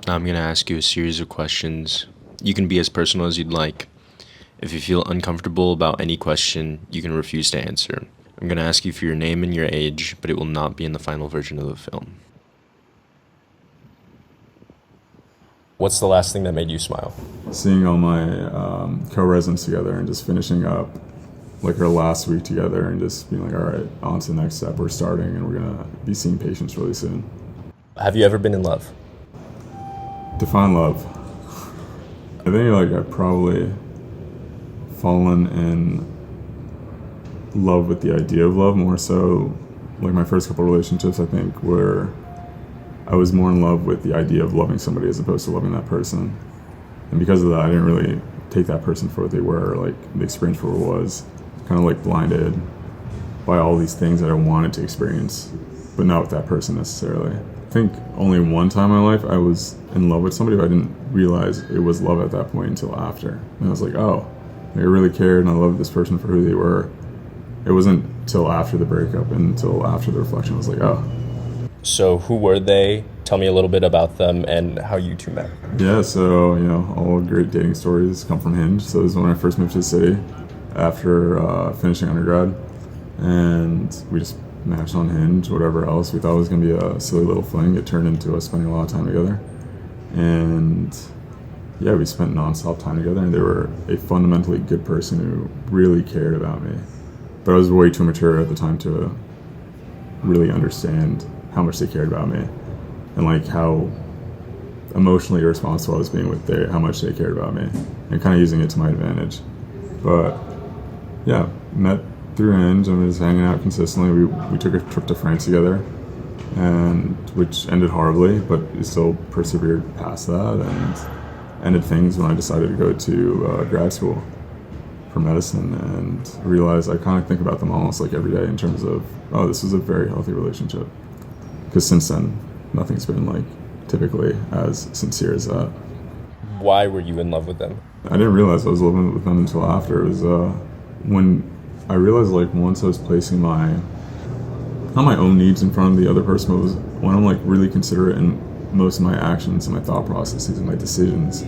Now I'm going to ask you a series of questions. You can be as personal as you'd like. If you feel uncomfortable about any question, you can refuse to answer. I'm going to ask you for your name and your age, but it will not be in the final version of the film. What's the last thing that made you smile? Seeing all my co-residents together and just finishing up like our last week together and just being like, all right, on to the next step. We're starting and we're going to be seeing patients really soon. Have you ever been in love? Define love. I think like I've probably fallen in love with the idea of love more so. Like my first couple relationships, I think, were I was more in love with the idea of loving somebody as opposed to loving that person. And because of that, I didn't really take that person for what they were, or like the experience for what it was. Kind of like blinded by all these things that I wanted to experience, but not with that person necessarily. I think only one time in my life I was in love with somebody, but I didn't realize it was love at that point until after. And I was like, oh, I really cared and I loved this person for who they were. It wasn't till after the breakup and until after the reflection I was like, oh. So who were they? Tell me a little bit about them and how you two met. Yeah, so, all great dating stories come from Hinge. So this was when I first moved to the city after finishing undergrad. And we just matched on Hinge, whatever else. We thought it was going to be a silly little fling. It turned into us spending a lot of time together. And yeah, we spent nonstop time together, and they were a fundamentally good person who really cared about me. But I was way too mature at the time to really understand how much they cared about me and like how emotionally irresponsible I was being with how much they cared about me and kind of using it to my advantage. But yeah, met through Hinge and we was hanging out consistently. We took a trip to France together, and which ended horribly, but we still persevered past that and ended things when I decided to go to grad school for medicine, and realized I kind of think about them almost like every day in terms of, oh, this was a very healthy relationship. Because since then, nothing's been like typically as sincere as that. Why were you in love with them? I didn't realize I was living with them until after. It was when I realized, like, once I was placing not my own needs in front of the other person, but was when I'm like really considerate in most of my actions and my thought processes and my decisions,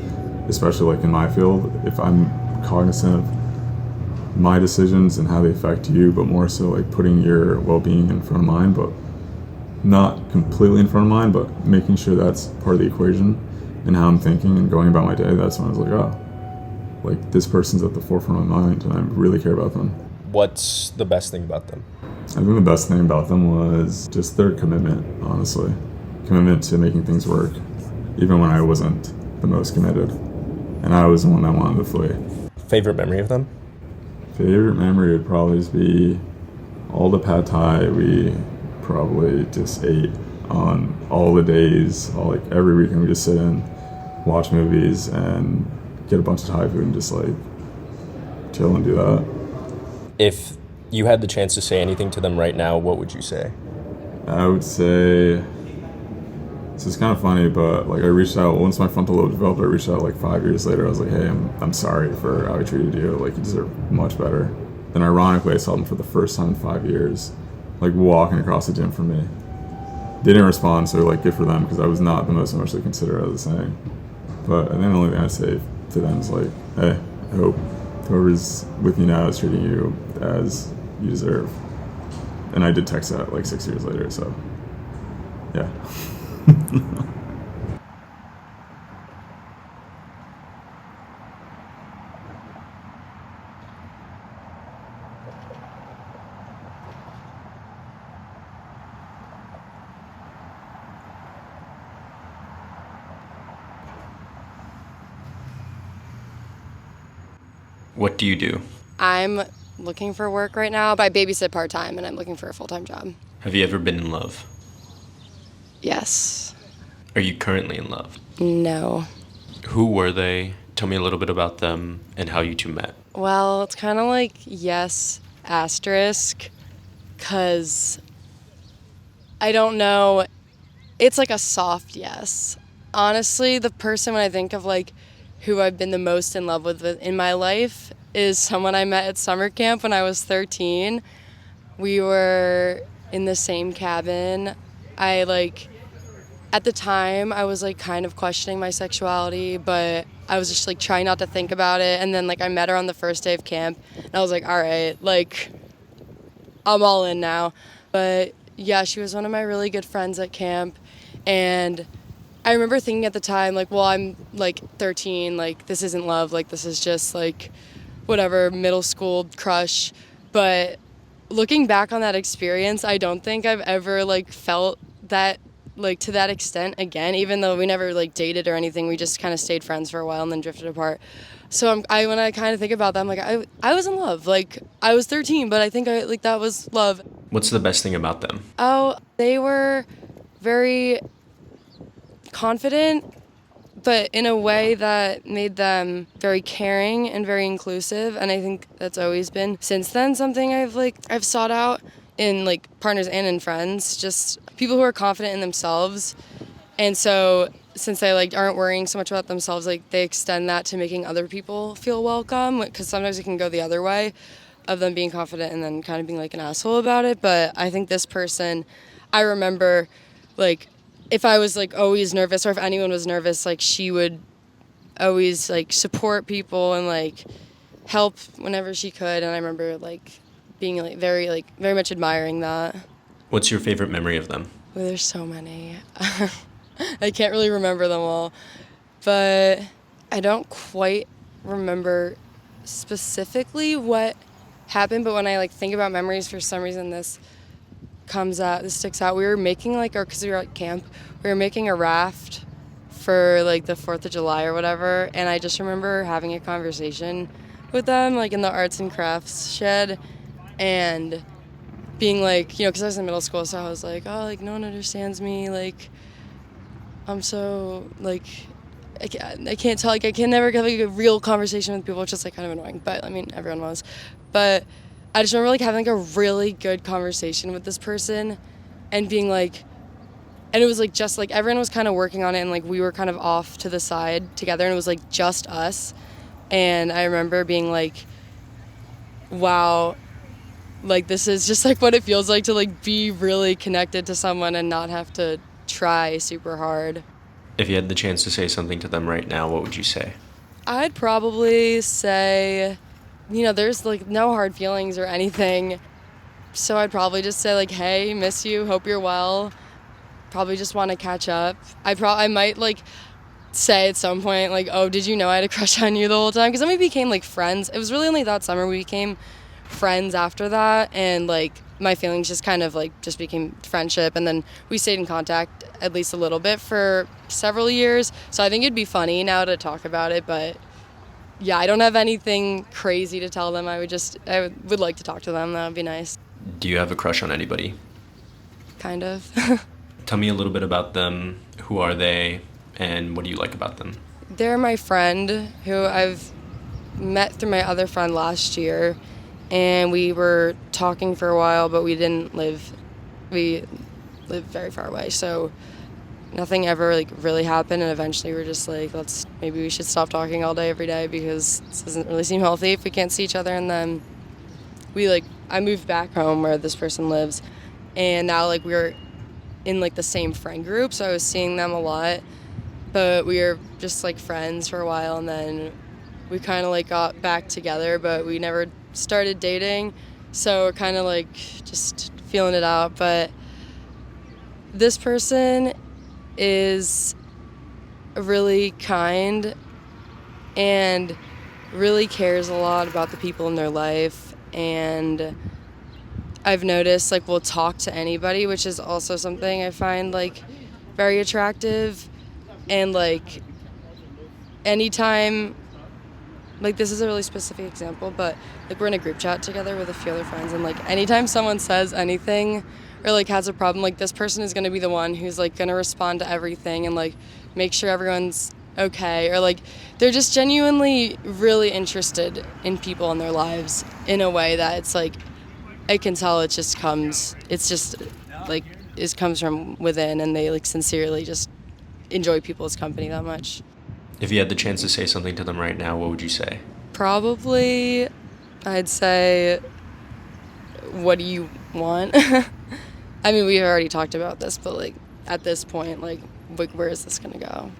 especially like in my field, if I'm cognizant of my decisions and how they affect you, but more so like putting your well-being in front of mine, but not completely in front of mine, but making sure that's part of the equation and how I'm thinking and going about my day, that's when I was like, oh, like this person's at the forefront of my mind and I really care about them. What's the best thing about them? I think the best thing about them was just their commitment, honestly. Commitment to making things work, even when I wasn't the most committed. And I was the one that wanted to flee. Favorite memory of them? Favorite memory would probably just be all the pad thai we probably just ate on all the days, like every weekend we just sit in, watch movies, and get a bunch of Thai food and just like chill and do that. If you had the chance to say anything to them right now, what would you say? I would say, this is kind of funny, but like I reached out, once my frontal lobe developed, I reached out like 5 years later. I was like, hey, I'm sorry for how I treated you. Like, you deserve much better. Then ironically, I saw them for the first time in 5 years, like walking across the gym from me. They didn't respond, so like good for them, because I was not the most emotionally considerate, I was saying. But I think the only thing I'd say to them is like, hey, I hope whoever's with you now is treating you as you deserve. And I did text that like 6 years later, so yeah. What do you do? I'm looking for work right now, but I babysit part-time and I'm looking for a full-time job. Have you ever been in love? Yes. Are you currently in love? No. Who were they? Tell me a little bit about them and how you two met. Well, it's kind of like yes, asterisk, because I don't know. It's like a soft yes. Honestly, the person when I think of like who I've been the most in love with in my life is someone I met at summer camp when I was 13. We were in the same cabin. I At the time, I was like kind of questioning my sexuality, but I was just like trying not to think about it. And then like I met her on the first day of camp, and I was like, all right, like I'm all in now. But yeah, she was one of my really good friends at camp, and I remember thinking at the time, like, well, I'm like 13, like this isn't love, like this is just like whatever, middle school crush. But looking back on that experience, I don't think I've ever like felt that like to that extent again, even though we never like dated or anything. We just kind of stayed friends for a while and then drifted apart. So when I kind of think about that, I'm like, I was in love. Like I was 13, but I think like that was love. What's the best thing about them? Oh, they were very confident, but in a way that made them very caring and very inclusive. And I think that's always been since then something I've sought out in like partners and in friends, just people who are confident in themselves. And so since they like aren't worrying so much about themselves, like they extend that to making other people feel welcome, because sometimes it can go the other way of them being confident and then kind of being like an asshole about it. But I think this person, I remember like if I was like always nervous, or if anyone was nervous, like she would always like support people and like help whenever she could. And I remember like being like very much admiring that. What's your favorite memory of them? Well, there's so many. I can't really remember them all, but I don't quite remember specifically what happened. But when I like think about memories, for some reason this sticks out. We were making like because we were at camp, we were making a raft for like the 4th of July or whatever, and I just remember having a conversation with them like in the arts and crafts shed, and being like, you know, because I was in middle school, so I was like, oh, like no one understands me, like I'm so like I can't tell, like I can never have like a real conversation with people, which is like kind of annoying, but I mean everyone was. But I just remember like having like a really good conversation with this person and being like, and it was like just like everyone was kind of working on it, and like we were kind of off to the side together, and it was like just us. And I remember being like, wow, like this is just like what it feels like to like be really connected to someone and not have to try super hard. If you had the chance to say something to them right now, what would you say? I'd probably say, you know, there's like no hard feelings or anything. So I'd probably just say like, hey, miss you, hope you're well. Probably just want to catch up. I might like say at some point like, oh, did you know I had a crush on you the whole time? Because then we became like friends. It was really only that summer we became friends after that, and like my feelings just kind of like just became friendship, and then we stayed in contact at least a little bit for several years. So I think it'd be funny now to talk about it, but yeah, I don't have anything crazy to tell them. I would like to talk to them. That would be nice. Do you have a crush on anybody? Kind of. Tell me a little bit about them. Who are they, and what do you like about them? They're my friend who I've met through my other friend last year, and we were talking for a while, but we lived very far away, so nothing ever like really happened. And eventually we're just like, maybe we should stop talking all day every day, because this doesn't really seem healthy if we can't see each other. And then I moved back home where this person lives, and now like we're in like the same friend group, so I was seeing them a lot, but we were just like friends for a while, and then we kind of like got back together, but we never started dating, so we're kind of like just feeling it out. But this person is really kind and really cares a lot about the people in their life, and I've noticed like we'll talk to anybody, which is also something I find like very attractive. And like anytime, like this is a really specific example, but like we're in a group chat together with a few other friends, and like anytime someone says anything or like has a problem, like this person is going to be the one who's like going to respond to everything and like make sure everyone's okay, or like they're just genuinely really interested in people in their lives in a way that it's like I can tell it comes from within, and they like sincerely just enjoy people's company that much. If you had the chance to say something to them right now, what would you say? Probably I'd say, what do you want? I mean, we've already talked about this, but like at this point, like like, where is this gonna go?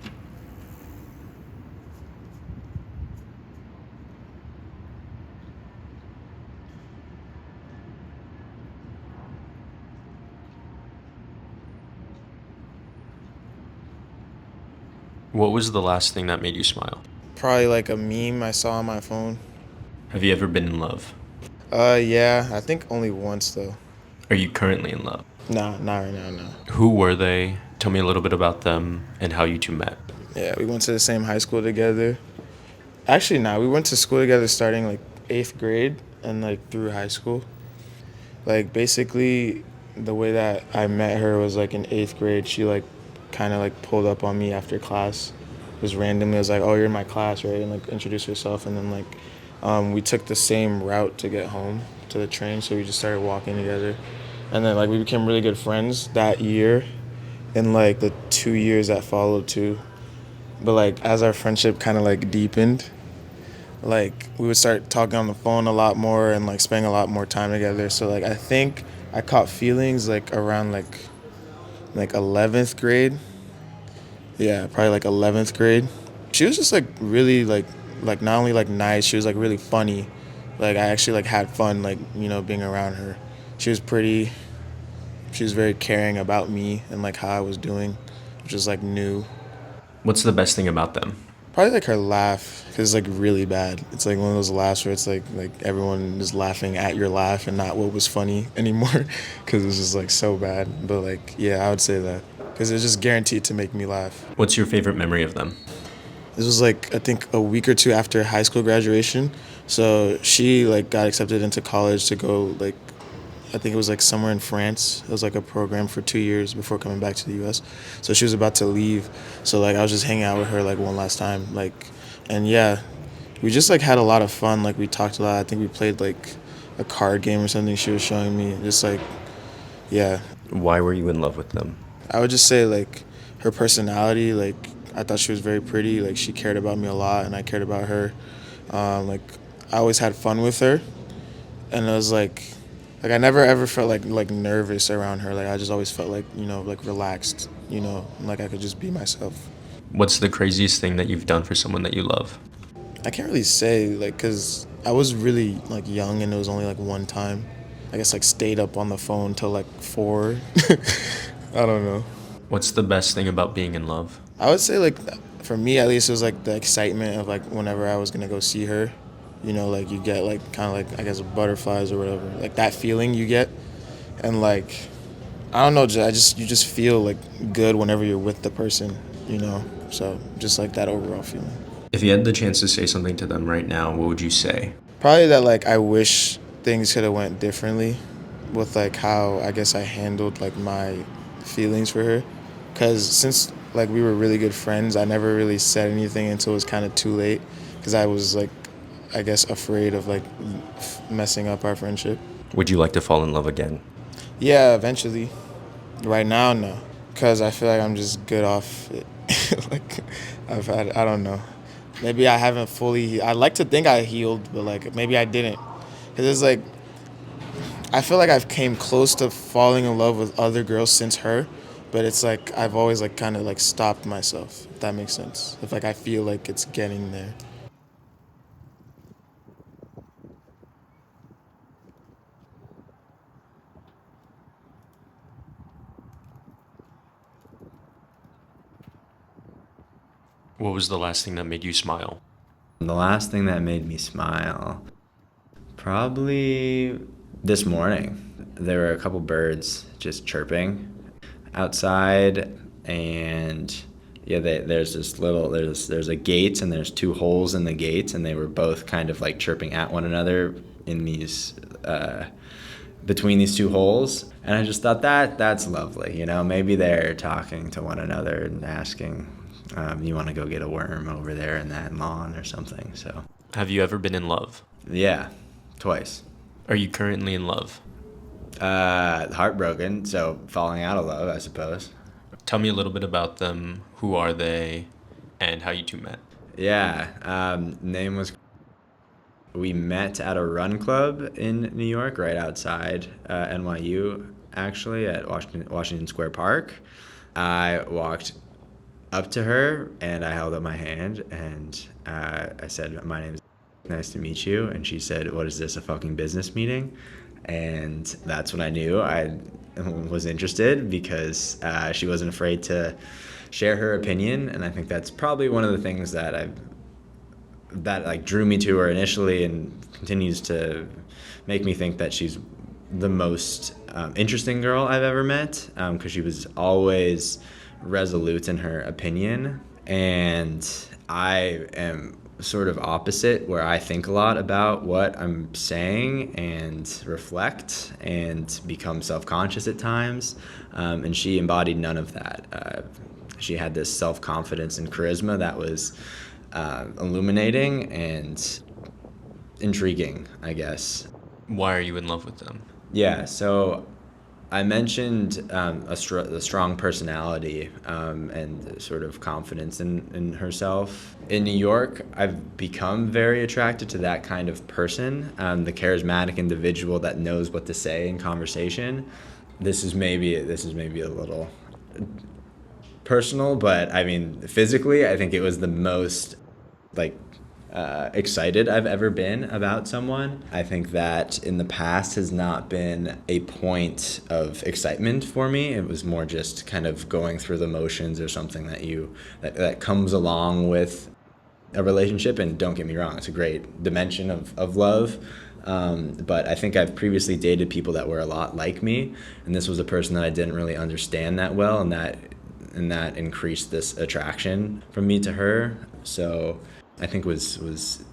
What was the last thing that made you smile? Probably like a meme I saw on my phone. Have you ever been in love? Yeah, I think only once though. Are you currently in love? Nah, not right now, no. Who were they? Tell me a little bit about them and how you two met. Yeah, we went to the same high school together. Actually, nah, we went to school together starting like 8th grade and like through high school. Like basically, the way that I met her was like in 8th grade. She like kind of like pulled up on me after class, just randomly. Was like, "Oh, you're in my class, right?" And like introduced herself, and then like we took the same route to get home to the train, so we just started walking together, and then like we became really good friends that year, and like the 2 years that followed too. But like as our friendship kind of like deepened, like we would start talking on the phone a lot more and like spending a lot more time together. So like I think I caught feelings like around like 11th grade. Yeah, probably like 11th grade. She was just like really like not only like nice, she was like really funny. Like I actually like had fun like, being around her. She was pretty. She was very caring about me and like how I was doing, which was like new. What's the best thing about them? Probably like her laugh, cause it's like really bad. It's like one of those laughs where it's like everyone is laughing at your laugh and not what was funny anymore, cause it's just like so bad. But like yeah, I would say that, cause it's just guaranteed to make me laugh. What's your favorite memory of them? This was like I think a week or two after high school graduation, so she like got accepted into college to go like I think it was like somewhere in France. It was like a program for 2 years before coming back to the U.S. So she was about to leave. So like I was just hanging out with her like one last time. Like, and yeah, we just like had a lot of fun. Like we talked a lot. I think we played like a card game or something she was showing me. Just like, yeah. Why were you in love with them? I would just say like her personality. Like I thought she was very pretty. Like she cared about me a lot, and I cared about her. Like I always had fun with her, and it was like I never ever felt like nervous around her. Like I just always felt like like relaxed. Like I could just be myself. What's the craziest thing that you've done for someone that you love? I can't really say like because I was really like young and it was only like one time. I guess like stayed up on the phone till like 4. I don't know. What's the best thing about being in love? I would say like for me at least it was like the excitement of like whenever I was gonna go see her. Like you get like kind of like I guess butterflies or whatever. Like that feeling you get, and like I don't know. You just feel like good whenever you're with the person. So just like that overall feeling. If you had the chance to say something to them right now, what would you say? Probably that like I wish things could have went differently, with like how I guess I handled like my feelings for her, because since like we were really good friends, I never really said anything until it was kind of too late, because I was like I guess afraid of like messing up our friendship. Would you like to fall in love again? Yeah, eventually. Right now, no, because I feel like I'm just good off it. Like I don't know. Maybe I haven't fully. I like to think I healed, but like maybe I didn't, because it's like I feel like I've came close to falling in love with other girls since her, but it's like I've always like kind of like stopped myself. If that makes sense. If like I feel like it's getting there. What was the last thing that made you smile? The last thing that made me smile, probably this morning. There were a couple birds just chirping outside, and yeah, there's this little there's a gate, and there's two holes in the gate, and they were both kind of like chirping at one another in these between these two holes, and I just thought that's lovely. Maybe they're talking to one another and asking. You want to go get a worm over there in that lawn or something. So, Have you ever been in love? yeah, twice. Are you currently in love? Heartbroken, so falling out of love, I suppose. Tell me a little bit about them. Who are they? And how you two met? Yeah, name was. We met at a run club in New York, right outside NYU, actually, at Washington Square Park. I walked up to her and I held up my hand and I said, "My name is nice to meet you." And she said, "What is this, a fucking business meeting?" And that's when I knew I was interested, because she wasn't afraid to share her opinion. And I think that's probably one of the things that like drew me to her initially and continues to make me think that she's the most interesting girl I've ever met, because she was always resolute in her opinion. And I am sort of opposite, where I think a lot about what I'm saying and reflect and become self-conscious at times. And she embodied none of that. She had this self-confidence and charisma that was illuminating and intriguing, I guess. Why are you in love with them? Yeah, so I mentioned a strong personality and sort of confidence in herself. In New York, I've become very attracted to that kind of person, the charismatic individual that knows what to say in conversation. This is maybe a little personal, but I mean, physically, I think it was the most like excited I've ever been about someone. I think that in the past has not been a point of excitement for me. It was more just kind of going through the motions, or something that comes along with a relationship. And don't get me wrong, it's a great dimension of love. But I think I've previously dated people that were a lot like me, and this was a person that I didn't really understand that well, and that increased this attraction from me to her. So I think was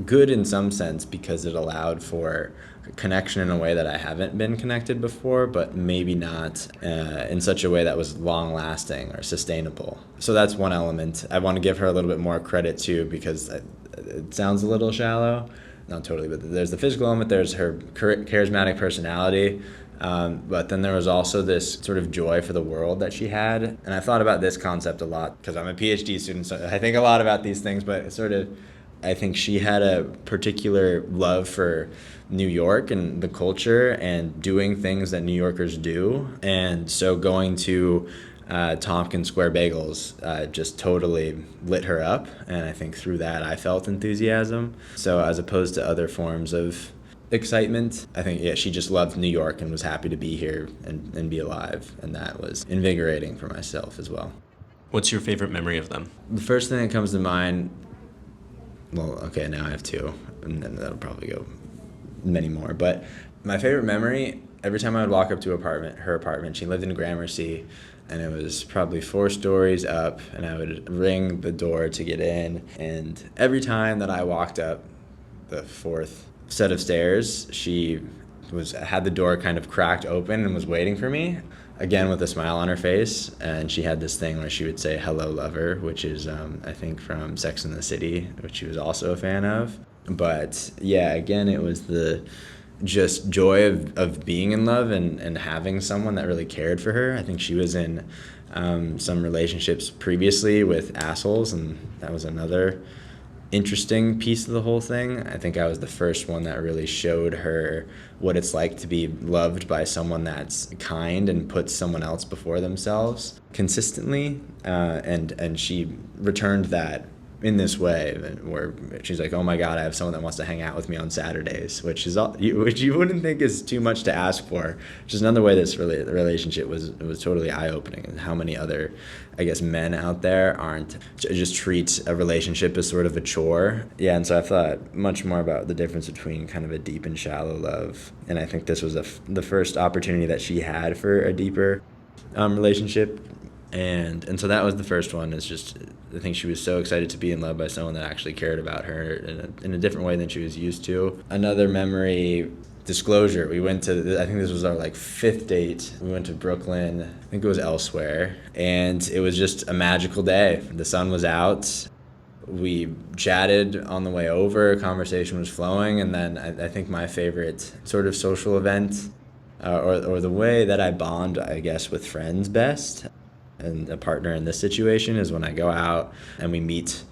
good in some sense, because it allowed for connection in a way that I haven't been connected before, but maybe not in such a way that was long lasting or sustainable. So that's one element. I want to give her a little bit more credit too, because it sounds a little shallow. Not totally, but there's the physical element, there's her charismatic personality. But then there was also this sort of joy for the world that she had. And I thought about this concept a lot, because I'm a PhD student, so I think a lot about these things. But I think she had a particular love for New York and the culture and doing things that New Yorkers do. And so going to Tompkins Square Bagels just totally lit her up. And I think through that I felt enthusiasm. So as opposed to other forms of excitement, I think, she just loved New York and was happy to be here and be alive. And that was invigorating for myself as well. What's your favorite memory of them? The first thing that comes to mind, well, okay, now I have two, and then that'll probably go many more. But my favorite memory, every time I would walk up to her apartment, she lived in Gramercy, and it was probably 4 stories up, and I would ring the door to get in. And every time that I walked up the 4th set of stairs, she had the door kind of cracked open and was waiting for me, again with a smile on her face. And she had this thing where she would say "Hello, lover," which is I think from Sex and the City, which she was also a fan of. But yeah, again, it was the just joy of being in love and having someone that really cared for her. I think she was in some relationships previously with assholes, and that was another interesting piece of the whole thing. I think I was the first one that really showed her what it's like to be loved by someone that's kind and puts someone else before themselves consistently. And she returned that in this way, where she's like, "Oh my God, I have someone that wants to hang out with me on Saturdays," which you wouldn't think is too much to ask for. Just another way this relationship was totally eye-opening, and how many other, I guess, men out there just treat a relationship as sort of a chore. Yeah, and so I thought much more about the difference between kind of a deep and shallow love, and I think this was the first opportunity that she had for a deeper relationship. And so that was the first one. Is just, I think she was so excited to be in love by someone that actually cared about her in a different way than she was used to. Another memory, disclosure. We went to, I think this was our 5th date. We went to Brooklyn. I think it was elsewhere. And it was just a magical day. The sun was out. We chatted on the way over. Conversation was flowing. And then I think my favorite sort of social event, or the way that I bond, I guess, with friends best, and a partner in this situation, is when I go out and we meet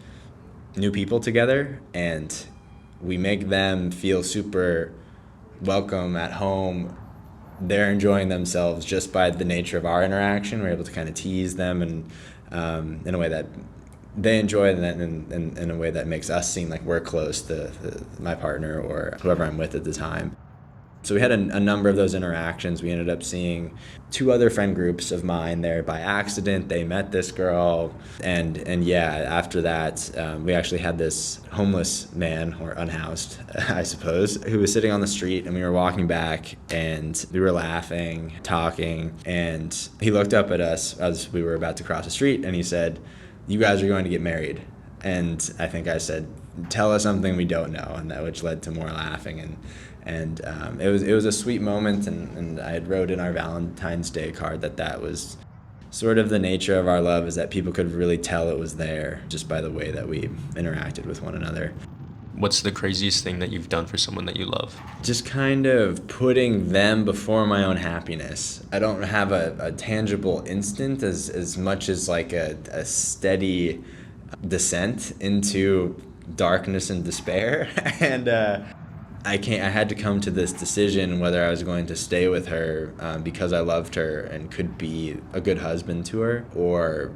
new people together and we make them feel super welcome at home. They're enjoying themselves just by the nature of our interaction. We're able to kind of tease them in a way that they enjoy, and in a way that makes us seem like we're close to my partner or whoever I'm with at the time. So we had a number of those interactions. We ended up seeing two other friend groups of mine there by accident. They met this girl, and yeah, after that, we actually had this homeless man, or unhoused, I suppose, who was sitting on the street, and we were walking back, and we were laughing, talking, and he looked up at us as we were about to cross the street, and he said, "You guys are going to get married." And I think I said, "Tell us something we don't know," and that which led to more laughing, and it was a sweet moment, and I had wrote in our Valentine's Day card that was sort of the nature of our love, is that people could really tell it was there just by the way that we interacted with one another. What's the craziest thing that you've done for someone that you love? Just kind of putting them before my own happiness. I don't have a tangible instant as much as like a steady descent into darkness and despair. And I had to come to this decision whether I was going to stay with her because I loved her and could be a good husband to her, or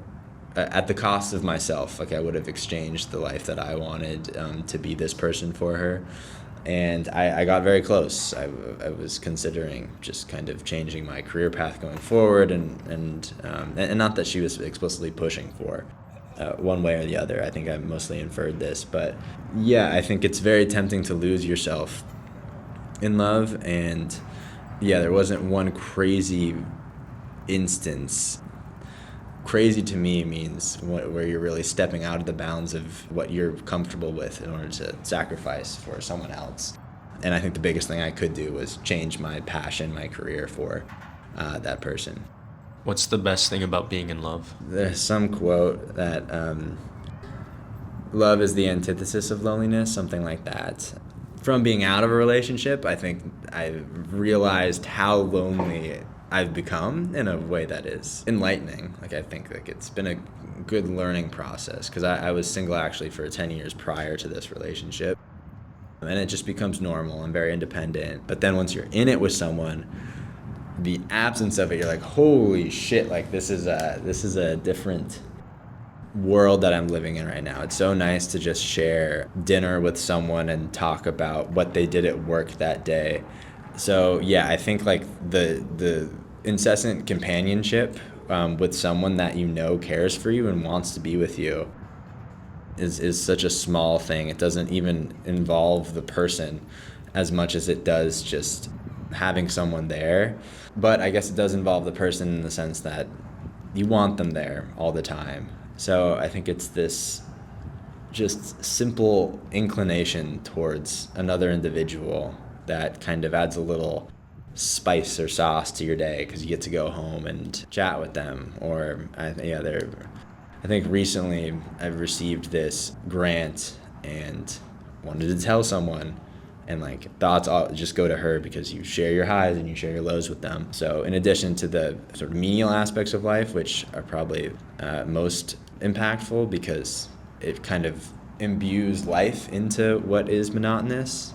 at the cost of myself. Like, I would have exchanged the life that I wanted to be this person for her. And I got very close. I was considering just kind of changing my career path going forward, and not that she was explicitly pushing for one way or the other. I think I mostly inferred this, but yeah, I think it's very tempting to lose yourself in love, and yeah, there wasn't one crazy instance. Crazy to me means where you're really stepping out of the bounds of what you're comfortable with in order to sacrifice for someone else. And I think the biggest thing I could do was change my passion, my career for that person. What's the best thing about being in love? There's some quote that love is the antithesis of loneliness, something like that. From being out of a relationship, I think I've realized how lonely I've become in a way that is enlightening. Like, I think like it's been a good learning process, because I was single actually for 10 years prior to this relationship. And it just becomes normal and very independent. But then once you're in it with someone, the absence of it, you're like, holy shit, like this is a different world that I'm living in right now. It's so nice to just share dinner with someone and talk about what they did at work that day. So yeah, I think like the incessant companionship with someone that you know cares for you and wants to be with you is such a small thing. It doesn't even involve the person as much as it does just having someone there. But I guess it does involve the person in the sense that you want them there all the time. So I think it's this just simple inclination towards another individual that kind of adds a little spice or sauce to your day, because you get to go home and chat with them. Or I think recently I've received this grant and wanted to tell someone, and like thoughts all just go to her, because you share your highs and you share your lows with them. So in addition to the sort of menial aspects of life, which are probably most impactful because it kind of imbues life into what is monotonous,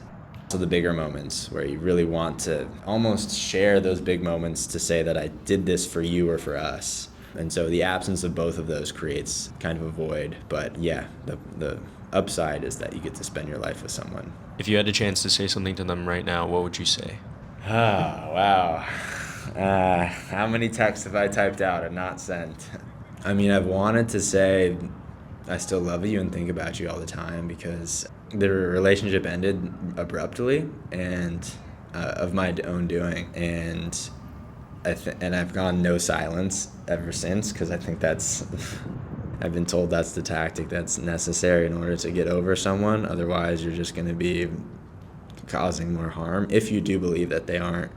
so the bigger moments where you really want to almost share those big moments to say that I did this for you or for us. And so the absence of both of those creates kind of a void. But yeah, the upside is that you get to spend your life with someone. If you had a chance to say something to them right now, what would you say? Oh, wow. How many texts have I typed out and not sent? I mean, I've wanted to say I still love you and think about you all the time, because the relationship ended abruptly and of my own doing. And I've gone no silence ever since, because I think that's I've been told that's the tactic that's necessary in order to get over someone. Otherwise, you're just going to be causing more harm if you do believe that they aren't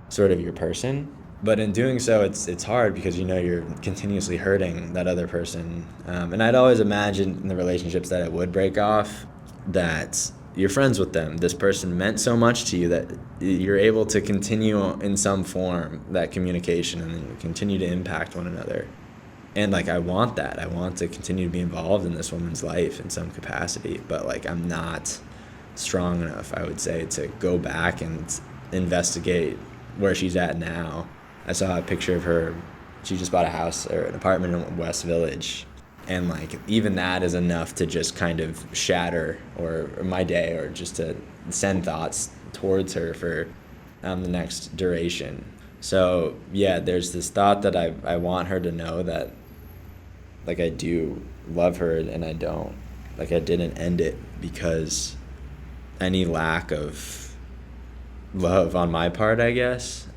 sort of your person. But in doing so, it's hard, because you know you're continuously hurting that other person. And I'd always imagined in the relationships that it would break off that you're friends with them. This person meant so much to you that you're able to continue in some form that communication and continue to impact one another. And like, I want that. I want to continue to be involved in this woman's life in some capacity, but like, I'm not strong enough, I would say, to go back and investigate where she's at now. I saw a picture of her She just bought a house or an apartment in West Village. And like even that is enough to just kind of shatter or my day, or just to send thoughts towards her for the next duration. So yeah, there's this thought that I want her to know that like I do love her, and I don't, like I didn't end it because any lack of love on my part, I guess.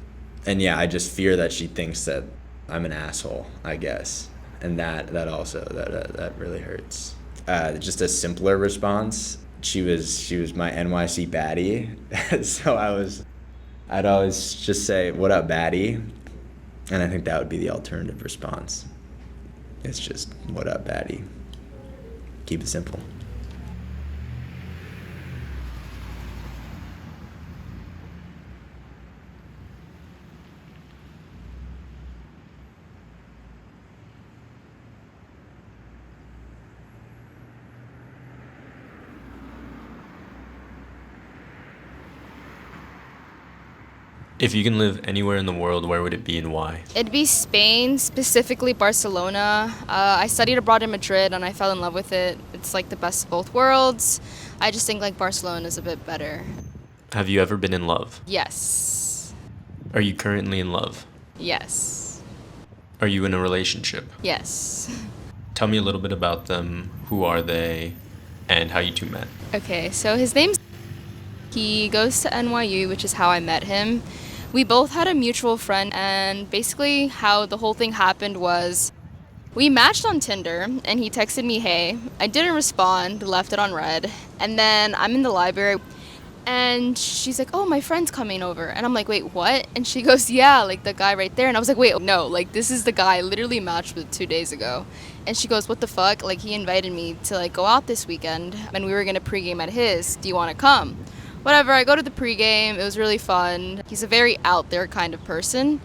And yeah, I just fear that she thinks that I'm an asshole, I guess. And that also that really hurts. Just a simpler response. She was my NYC baddie, so I'd always just say, "What up, baddie?" And I think that would be the alternative response. It's just, "What up, baddie?" Keep it simple. If you can live anywhere in the world, where would it be and why? It'd be Spain, specifically Barcelona. I studied abroad in Madrid and I fell in love with it. It's like the best of both worlds. I just think like Barcelona is a bit better. Have you ever been in love? Yes. Are you currently in love? Yes. Are you in a relationship? Yes. Tell me a little bit about them. Who are they? And how you two met? Okay, so his name's... He goes to NYU, which is how I met him. We both had a mutual friend, and basically how the whole thing happened was we matched on Tinder, and he texted me, hey. I didn't respond, left it on red, and then I'm in the library, and she's like, oh, my friend's coming over. And I'm like, wait, what? And she goes, yeah, like the guy right there. And I was like, wait, no, like this is the guy I literally matched with 2 days ago. And she goes, what the fuck? Like he invited me to like go out this weekend, and we were gonna pregame at his. Do you wanna come? Whatever, I go to the pregame, it was really fun. He's a very out there kind of person,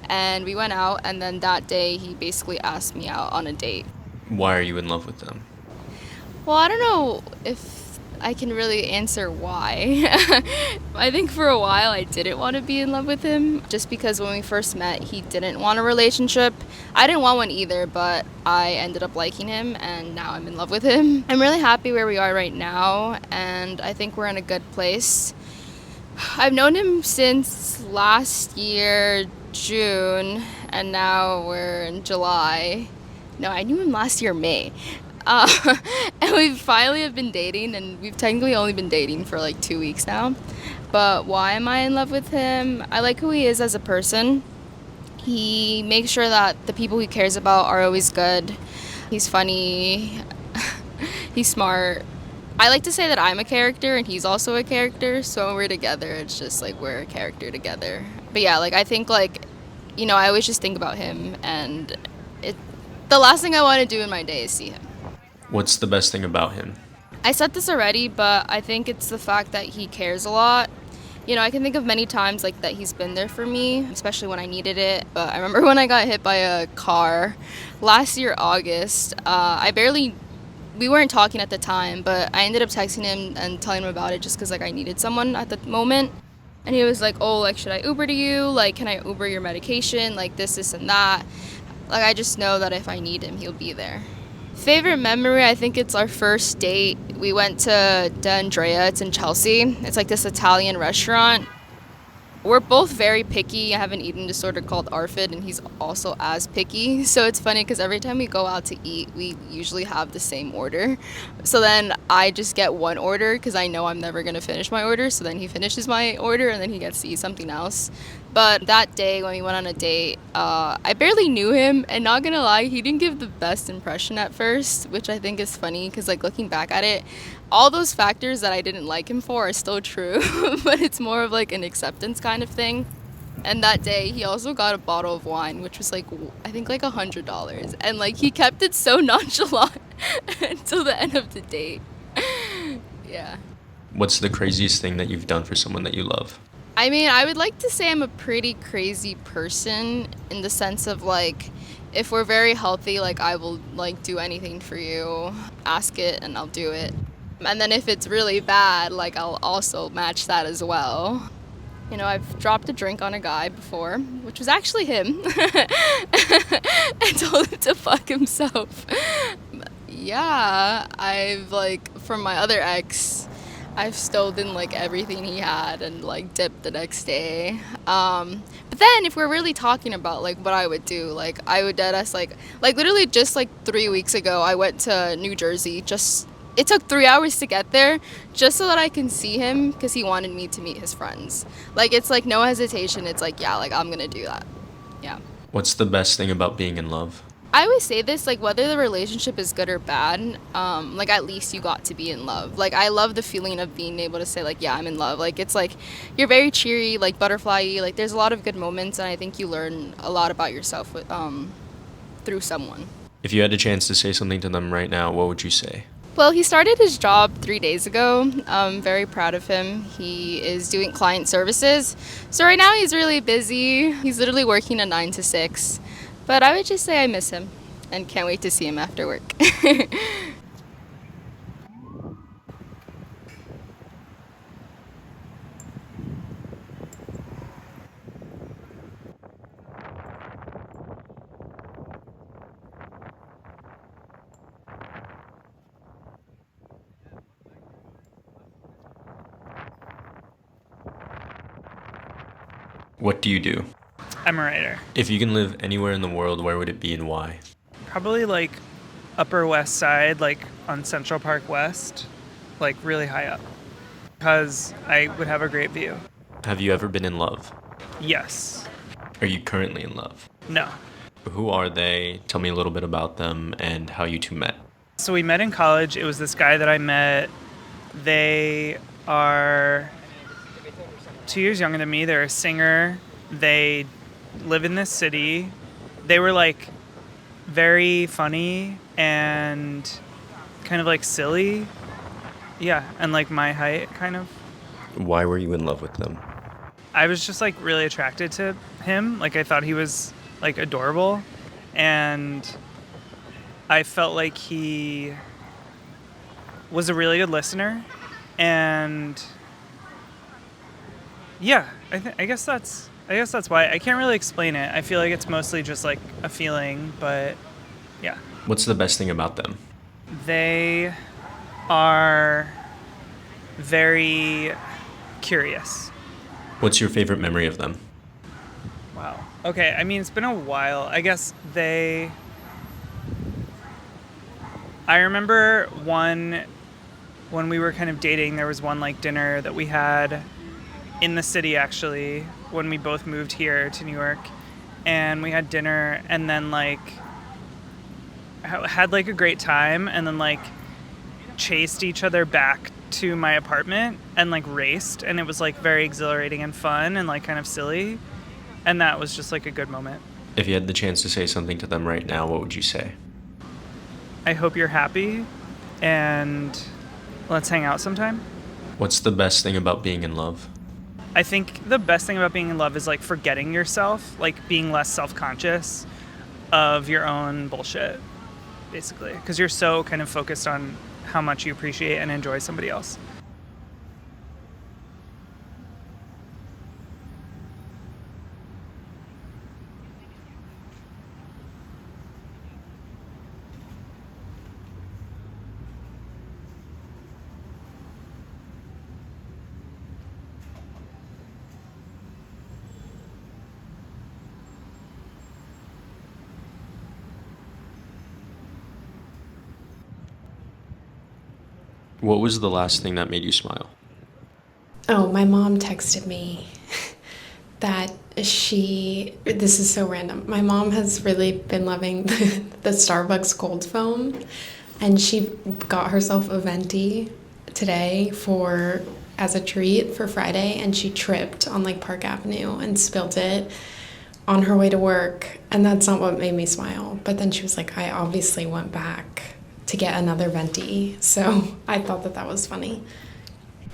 and we went out, and then that day he basically asked me out on a date. Why are you in love with them? Well, I don't know if I can really answer why. I think for a while I didn't want to be in love with him, just because when we first met he didn't want a relationship. I didn't want one either, but I ended up liking him and now I'm in love with him. I'm really happy where we are right now, and I think we're in a good place. I've known him since last year, June, and now we're in July. No, I knew him last year, May. And we finally have been dating, and we've technically only been dating for like 2 weeks now. But why am I in love with him? I like who he is as a person. He makes sure that the people he cares about are always good. He's funny. He's smart. I like to say that I'm a character and he's also a character, so when we're together, it's just like we're a character together. But yeah, like I think like, you know, I always just think about him, and the last thing I want to do in my day is see him. What's the best thing about him? I said this already, but I think it's the fact that he cares a lot. You know, I can think of many times like that he's been there for me, especially when I needed it. But I remember when I got hit by a car last year, August. We weren't talking at the time, but I ended up texting him and telling him about it just because like I needed someone at the moment. And he was like, oh, like, should I Uber to you? Like, can I Uber your medication? Like this and that. Like, I just know that if I need him, he'll be there. Favorite memory, I think it's our first date. We went to De Andrea, it's in Chelsea. It's like this Italian restaurant. We're both very picky. I have an eating disorder called ARFID, and he's also as picky. So it's funny because every time we go out to eat, we usually have the same order. So then I just get one order because I know I'm never going to finish my order. So then he finishes my order, and then he gets to eat something else. But that day when we went on a date, I barely knew him, and not gonna lie, he didn't give the best impression at first, which I think is funny because like looking back at it, all those factors that I didn't like him for are still true, but it's more of like an acceptance kind of thing. And that day he also got a bottle of wine, which was like, I think like $100, and like he kept it so nonchalant until the end of the date. Yeah. What's the craziest thing that you've done for someone that you love? I mean, I would like to say I'm a pretty crazy person in the sense of like, if we're very healthy, like I will like do anything for you, ask it and I'll do it. And then if it's really bad, like I'll also match that as well. You know, I've dropped a drink on a guy before, which was actually him, and told him to fuck himself. Yeah, I've, like, from my other ex, I've stolen, like, everything he had and, like, dipped the next day. But then if we're really talking about, like, what I would do, like, I would deadass, like, literally just, like, 3 weeks ago, I went to New Jersey. It took 3 hours to get there just so that I can see him because he wanted me to meet his friends. Like, it's, like, no hesitation. It's, like, yeah, like, I'm going to do that. Yeah. What's the best thing about being in love? I always say this, like, whether the relationship is good or bad, like, at least you got to be in love. Like, I love the feeling of being able to say, like, yeah, I'm in love. Like, it's, like, you're very cheery, like, butterfly-y. Like, there's a lot of good moments, and I think you learn a lot about yourself through someone. If you had a chance to say something to them right now, what would you say? Well, he started his job 3 days ago. I'm very proud of him. He is doing client services. So right now he's really busy. He's literally working a 9 to 6. But I would just say I miss him and can't wait to see him after work. What do you do? I'm a writer. If you can live anywhere in the world, where would it be and why? Probably like Upper West Side, like on Central Park West, like really high up. Because I would have a great view. Have you ever been in love? Yes. Are you currently in love? No. Who are they? Tell me a little bit about them and how you two met. So we met in college. It was this guy that I met. They are 2 years younger than me. They're a singer. They live in this city. They were like very funny and kind of like silly. Yeah, and like my height kind of. Why were you in love with them? I was just like really attracted to him. Like I thought he was like adorable, and I felt like he was a really good listener, and yeah, I guess that's why. I can't really explain it. I feel like it's mostly just like a feeling, but yeah. What's the best thing about them? They are very curious. What's your favorite memory of them? Wow. Okay, I mean, it's been a while. I guess I remember when we were kind of dating, there was one like dinner that we had in the city actually when we both moved here to New York, and we had dinner and then like had like a great time and then like chased each other back to my apartment and like raced, and it was like very exhilarating and fun and like kind of silly, and that was just like a good moment. If you had the chance to say something to them right now, what would you say? I hope you're happy and let's hang out sometime. What's the best thing about being in love? I think the best thing about being in love is like forgetting yourself, like being less self-conscious of your own bullshit, basically, because you're so kind of focused on how much you appreciate and enjoy somebody else. What was the last thing that made you smile? Oh, my mom texted me that this is so random. My mom has really been loving the Starbucks cold foam, and she got herself a venti today as a treat for Friday, and she tripped on like Park Avenue and spilled it on her way to work, and that's not what made me smile. But then she was like, I obviously went back to get another venti, so I thought that was funny.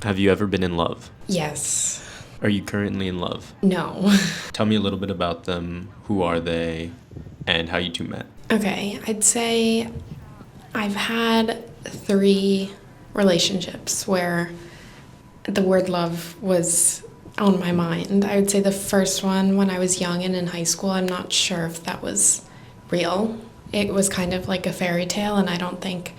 Have you ever been in love? Yes. Are you currently in love? No. Tell me a little bit about them. Who are they? And how you two met? Okay, I'd say I've had 3 relationships where the word love was on my mind. I would say the first one when I was young and in high school, I'm not sure if that was real. It was kind of like a fairy tale, and I don't think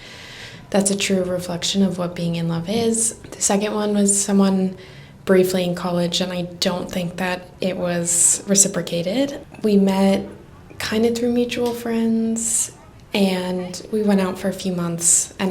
that's a true reflection of what being in love is. The second one was someone briefly in college, and I don't think that it was reciprocated. We met kind of through mutual friends, and we went out for a few months, and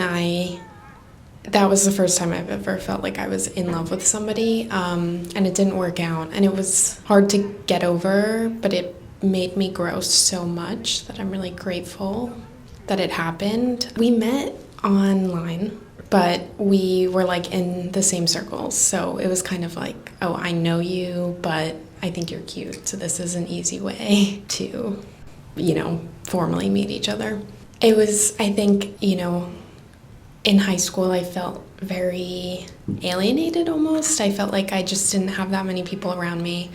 that was the first time I've ever felt like I was in love with somebody, and it didn't work out, and it was hard to get over, but it made me grow so much that I'm really grateful that it happened. We met online, but we were like in the same circles, so it was kind of like, oh, I know you, but I think you're cute, so this is an easy way to, formally meet each other. It was, I think, in high school I felt very alienated almost. I felt like I just didn't have that many people around me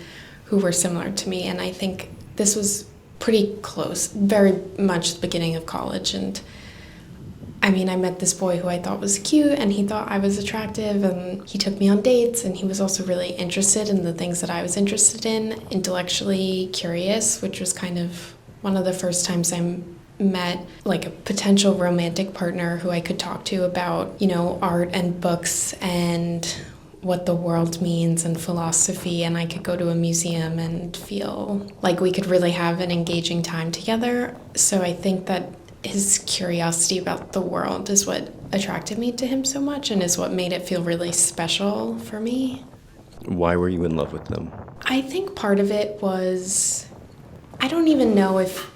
who were similar to me, and I think this was pretty close, very much the beginning of college. And I met this boy who I thought was cute, and he thought I was attractive, and he took me on dates, and he was also really interested in the things that I was interested in, intellectually curious, which was kind of one of the first times I met like a potential romantic partner who I could talk to about, art and books and what the world means and philosophy, and I could go to a museum and feel like we could really have an engaging time together. So I think that his curiosity about the world is what attracted me to him so much, and is what made it feel really special for me. Why were you in love with them? I think part of it was, I don't know if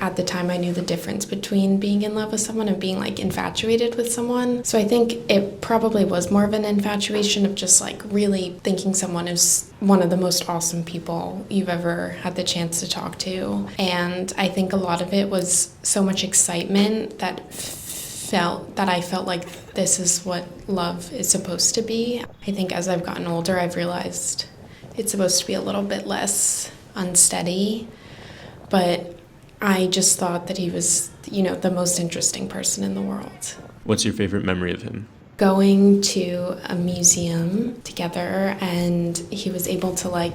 at the time I knew the difference between being in love with someone and being like infatuated with someone. So I think it probably was more of an infatuation of just like really thinking someone is one of the most awesome people you've ever had the chance to talk to. And I think a lot of it was so much excitement that I felt like this is what love is supposed to be. I think as I've gotten older, I've realized it's supposed to be a little bit less unsteady. But I just thought that he was, the most interesting person in the world. What's your favorite memory of him? Going to a museum together, and he was able to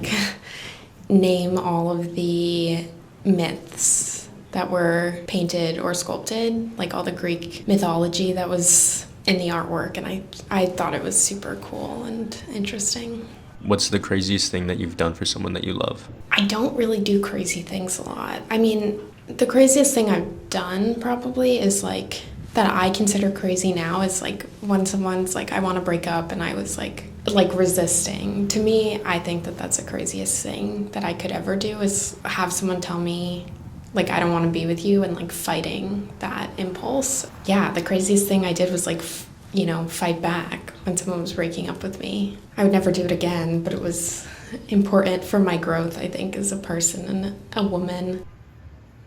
name all of the myths that were painted or sculpted, like all the Greek mythology that was in the artwork, and I thought it was super cool and interesting. What's the craziest thing that you've done for someone that you love? I don't really do crazy things a lot. The craziest thing I've done probably is that I consider crazy now is when someone's I want to break up, and I was like resisting. To me, I think that that's the craziest thing that I could ever do is have someone tell me I don't want to be with you, and fighting that impulse. Yeah, the craziest thing I did was fight back when someone was breaking up with me. I would never do it again, but it was important for my growth, I think, as a person and a woman.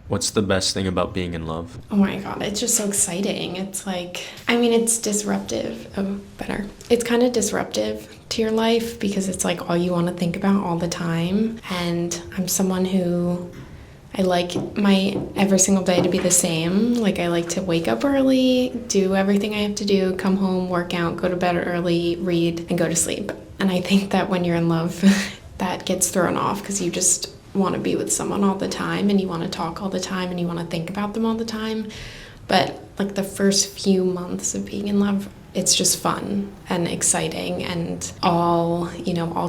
What's the best thing about being in love? Oh my God, it's just so exciting. It's it's disruptive. Oh, better. It's kind of disruptive to your life because it's all you want to think about all the time. And I'm someone who I like my every single day to be the same. I like to wake up early, do everything I have to do, come home, work out, go to bed early, read, and go to sleep. And I think that when you're in love, that gets thrown off because you just want to be with someone all the time, and you want to talk all the time, and you want to think about them all the time. But the first few months of being in love, it's just fun and exciting and all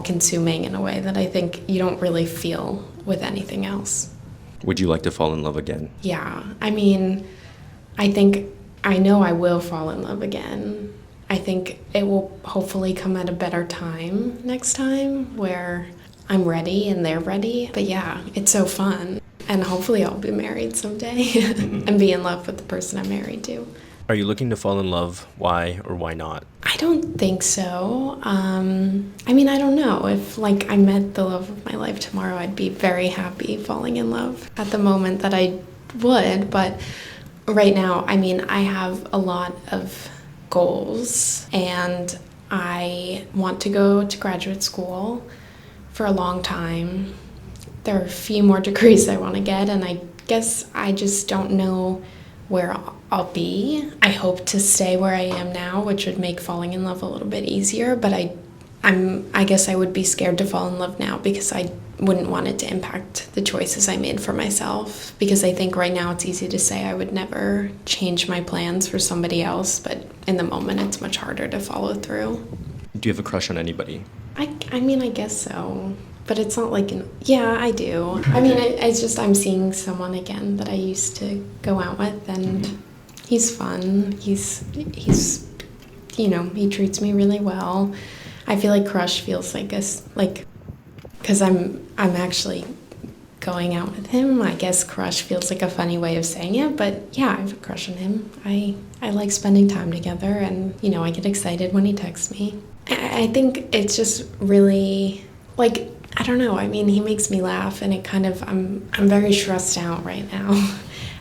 consuming in a way that I think you don't really feel with anything else. Would you like to fall in love again? Yeah. I know I will fall in love again. I think it will hopefully come at a better time next time where I'm ready and they're ready. But yeah, it's so fun. And hopefully I'll be married someday and be in love with the person I'm married to. Are you looking to fall in love? Why or why not? I don't think so. I don't know. If I met the love of my life tomorrow, I'd be very happy falling in love at the moment that I would. But right now, I have a lot of goals, and I want to go to graduate school for a long time. There are a few more degrees I want to get, and I guess I just don't know where I'll be. I hope to stay where I am now, which would make falling in love a little bit easier, but I I guess I would be scared to fall in love now because I wouldn't want it to impact the choices I made for myself. Because I think right now it's easy to say I would never change my plans for somebody else, but in the moment it's much harder to follow through. Do you have a crush on anybody? I mean, I guess so. But it's not like, yeah, I do. I mean, it's just I'm seeing someone again that I used to go out with, and he's fun. He's he treats me really well. I feel like crush feels like because I'm actually going out with him. I guess crush feels like a funny way of saying it, but yeah, I have a crush on him. I like spending time together, and I get excited when he texts me. I think it's just really like, I don't know. I mean, he makes me laugh, and I'm very stressed out right now,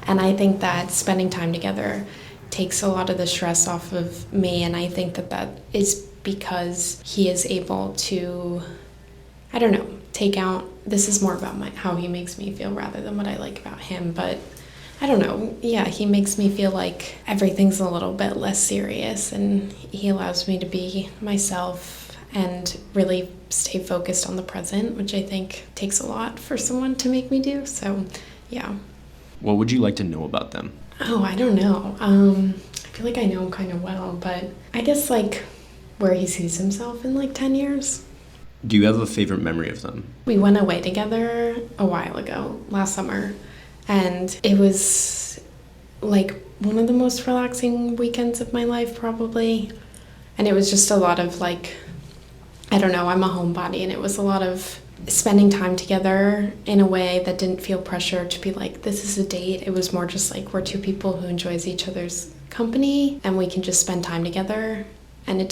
and I think that spending time together takes a lot of the stress off of me, and I think that is because he is able to, I don't know, take out. This is more about how he makes me feel rather than what I like about him, but I don't know. Yeah, he makes me feel like everything's a little bit less serious, and he allows me to be myself and really stay focused on the present, which I think takes a lot for someone to make me do. So, yeah. What would you like to know about them? Oh, I don't know. I feel like I know him kind of well, but I guess like where he sees himself in like 10 years. Do you have a favorite memory of them? We went away together a while ago, last summer, and it was like one of the most relaxing weekends of my life, probably. And it was just a lot of like, I don't know, I'm a homebody, and it was a lot of spending time together in a way that didn't feel pressure to be like, this is a date. It was more just like we're two people who enjoys each other's company, and we can just spend time together, and there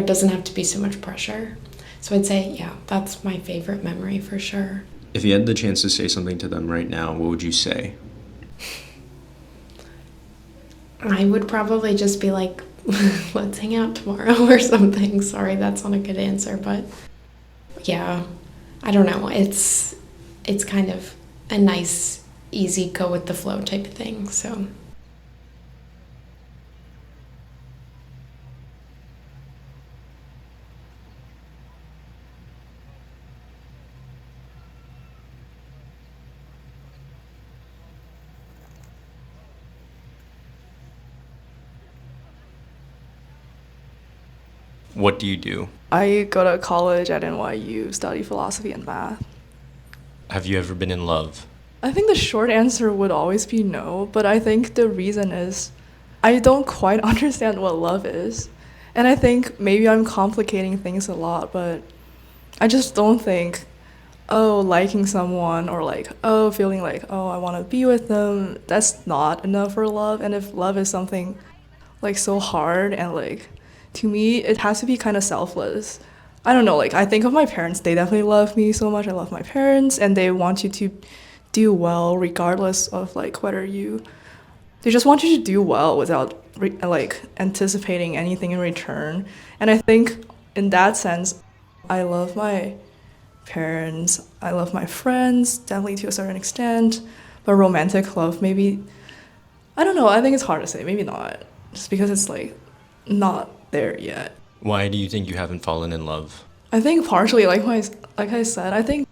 doesn't have to be so much pressure. So I'd say, yeah, that's my favorite memory for sure. If you had the chance to say something to them right now, what would you say? I would probably just be like, let's hang out tomorrow or something. Sorry, that's not a good answer, but yeah, I don't know. It's kind of a nice, easy, go with the flow type of thing, so. What do you do? I go to college at NYU, study philosophy and math. Have you ever been in love? I think the short answer would always be no, but I think the reason is I don't quite understand what love is. And I think maybe I'm complicating things a lot, but I just don't think, liking someone or like, feeling like, I want to be with them, that's not enough for love. And if love is something like so hard and like, to me, it has to be kind of selfless. I don't know, like, I think of my parents, they definitely love me so much. I love my parents, and they want you to do well regardless of, like, they just want you to do well without, anticipating anything in return. And I think, in that sense, I love my parents, I love my friends, definitely to a certain extent, but romantic love, maybe, I don't know, I think it's hard to say, maybe not, just because it's, like, not there yet. Why do you think you haven't fallen in love? I think partially, like I said, I think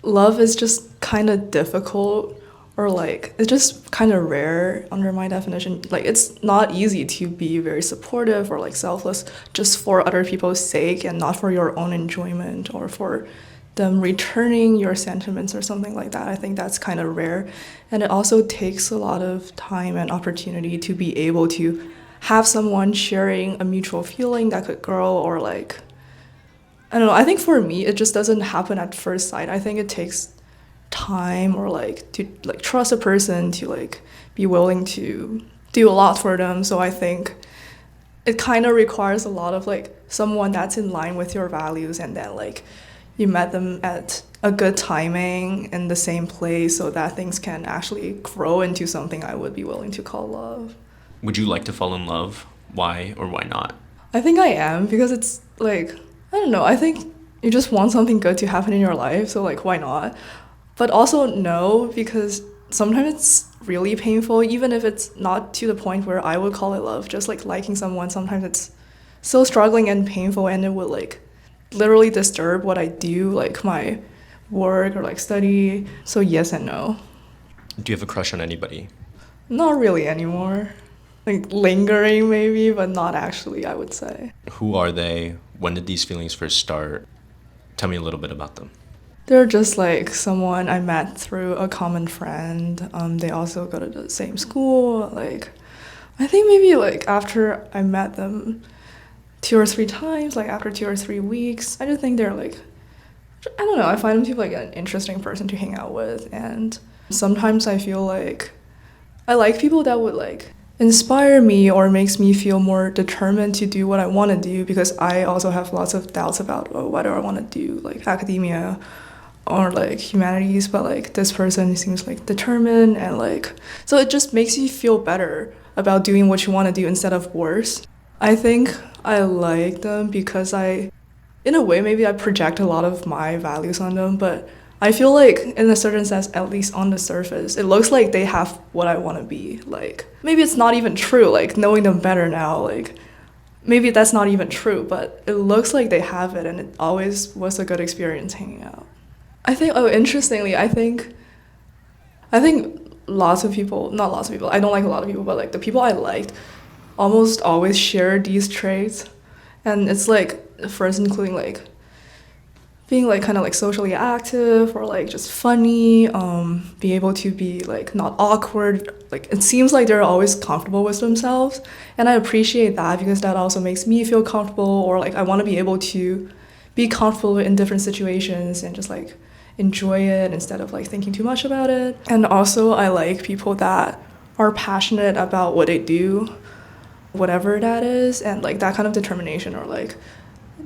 love is just kind of difficult, or like it's just kind of rare under my definition. Like it's not easy to be very supportive or like selfless just for other people's sake and not for your own enjoyment or for them returning your sentiments or something like that. I think that's kind of rare, and it also takes a lot of time and opportunity to be able to have someone sharing a mutual feeling that could grow, or like, I don't know, I think for me it just doesn't happen at first sight. I think it takes time, or like to like trust a person, to like be willing to do a lot for them. So I think it kind of requires a lot of like someone that's in line with your values, and then like you met them at a good timing in the same place so that things can actually grow into something I would be willing to call love. Would you like to fall in love? Why or why not? I think I am, because it's like, I don't know, I think you just want something good to happen in your life, so like why not? But also no, because sometimes it's really painful, even if it's not to the point where I would call it love. Just like liking someone, sometimes it's so struggling and painful, and it would like literally disturb what I do, like my work or like study. So yes and no. Do you have a crush on anybody? Not really anymore. Like lingering maybe, but not actually, I would say. Who are they? When did these feelings first start? Tell me a little bit about them. They're just like someone I met through a common friend. They also go to the same school. Like, I think maybe like after I met them 2 or 3 times, like after 2 or 3 weeks, I just think they're like, I don't know, I find them to be like an interesting person to hang out with. And sometimes I feel like I like people that would like inspire me or makes me feel more determined to do what I want to do, because I also have lots of doubts about, oh, what do I want to do, like academia or like humanities, but like this person seems like determined, and like so it just makes you feel better about doing what you want to do instead of worse. I think I like them because in a way, maybe I project a lot of my values on them, but I feel like in a certain sense, at least on the surface, it looks like they have what I want to be. Like maybe it's not even true, like knowing them better now, like maybe that's not even true, but it looks like they have it, and it always was a good experience hanging out. I think, oh, interestingly, I think lots of people, not lots of people, I don't like a lot of people, but like the people I liked almost always share these traits. And it's like, first including like being like kind of like socially active or like just funny, be able to be like not awkward. Like it seems like they're always comfortable with themselves. And I appreciate that because that also makes me feel comfortable, or like I want to be able to be comfortable in different situations and just like enjoy it instead of like thinking too much about it. And also I like people that are passionate about what they do, whatever that is, and like that kind of determination, or like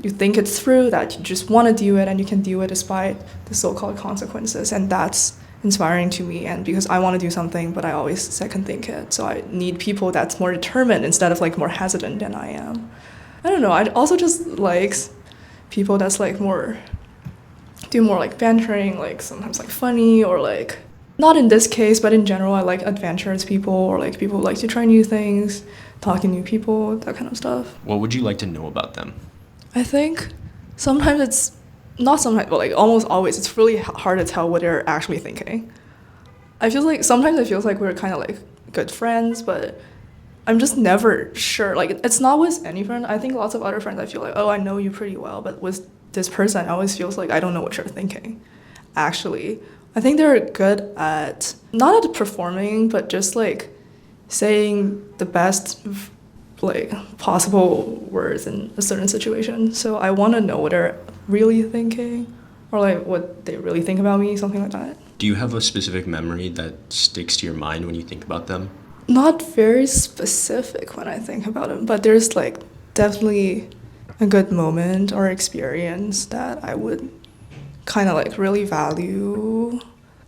you think it's through, that you just want to do it and you can do it despite the so-called consequences. And that's inspiring to me, and because I want to do something but I always second think it, so I need people that's more determined instead of like more hesitant than I am. I don't know, I also just like people that's like do more like bantering, like sometimes like funny, or like not in this case, but in general I like adventurous people, or like people who like to try new things, talk to new people, that kind of stuff. What would you like to know about them? I think sometimes it's not sometimes, but like almost always, it's really hard to tell what they're actually thinking. I feel like sometimes it feels like we're kind of like good friends, but I'm just never sure. Like it's not with any friend. I think lots of other friends I feel like, oh, I know you pretty well, but with this person, it always feels like I don't know what you're thinking. Actually, I think they're good at not at performing, but just like saying the best like possible words in a certain situation. So I want to know what they're really thinking, or like what they really think about me, something like that. Do you have a specific memory that sticks to your mind when you think about them? Not very specific when I think about them, but there's like definitely a good moment or experience that I would kind of like really value.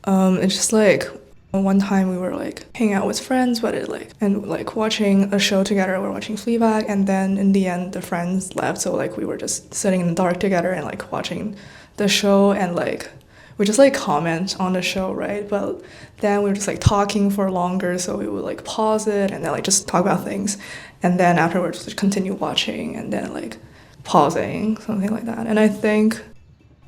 It's just like one time we were like hanging out with friends, but and like watching a show together. We were watching Fleabag, and then in the end the friends left, so like we were just sitting in the dark together and like watching the show, and like we just like comment on the show, right? But then we were just like talking for longer, so we would like pause it and then like just talk about things, and then afterwards just continue watching and then like pausing, something like that. And I think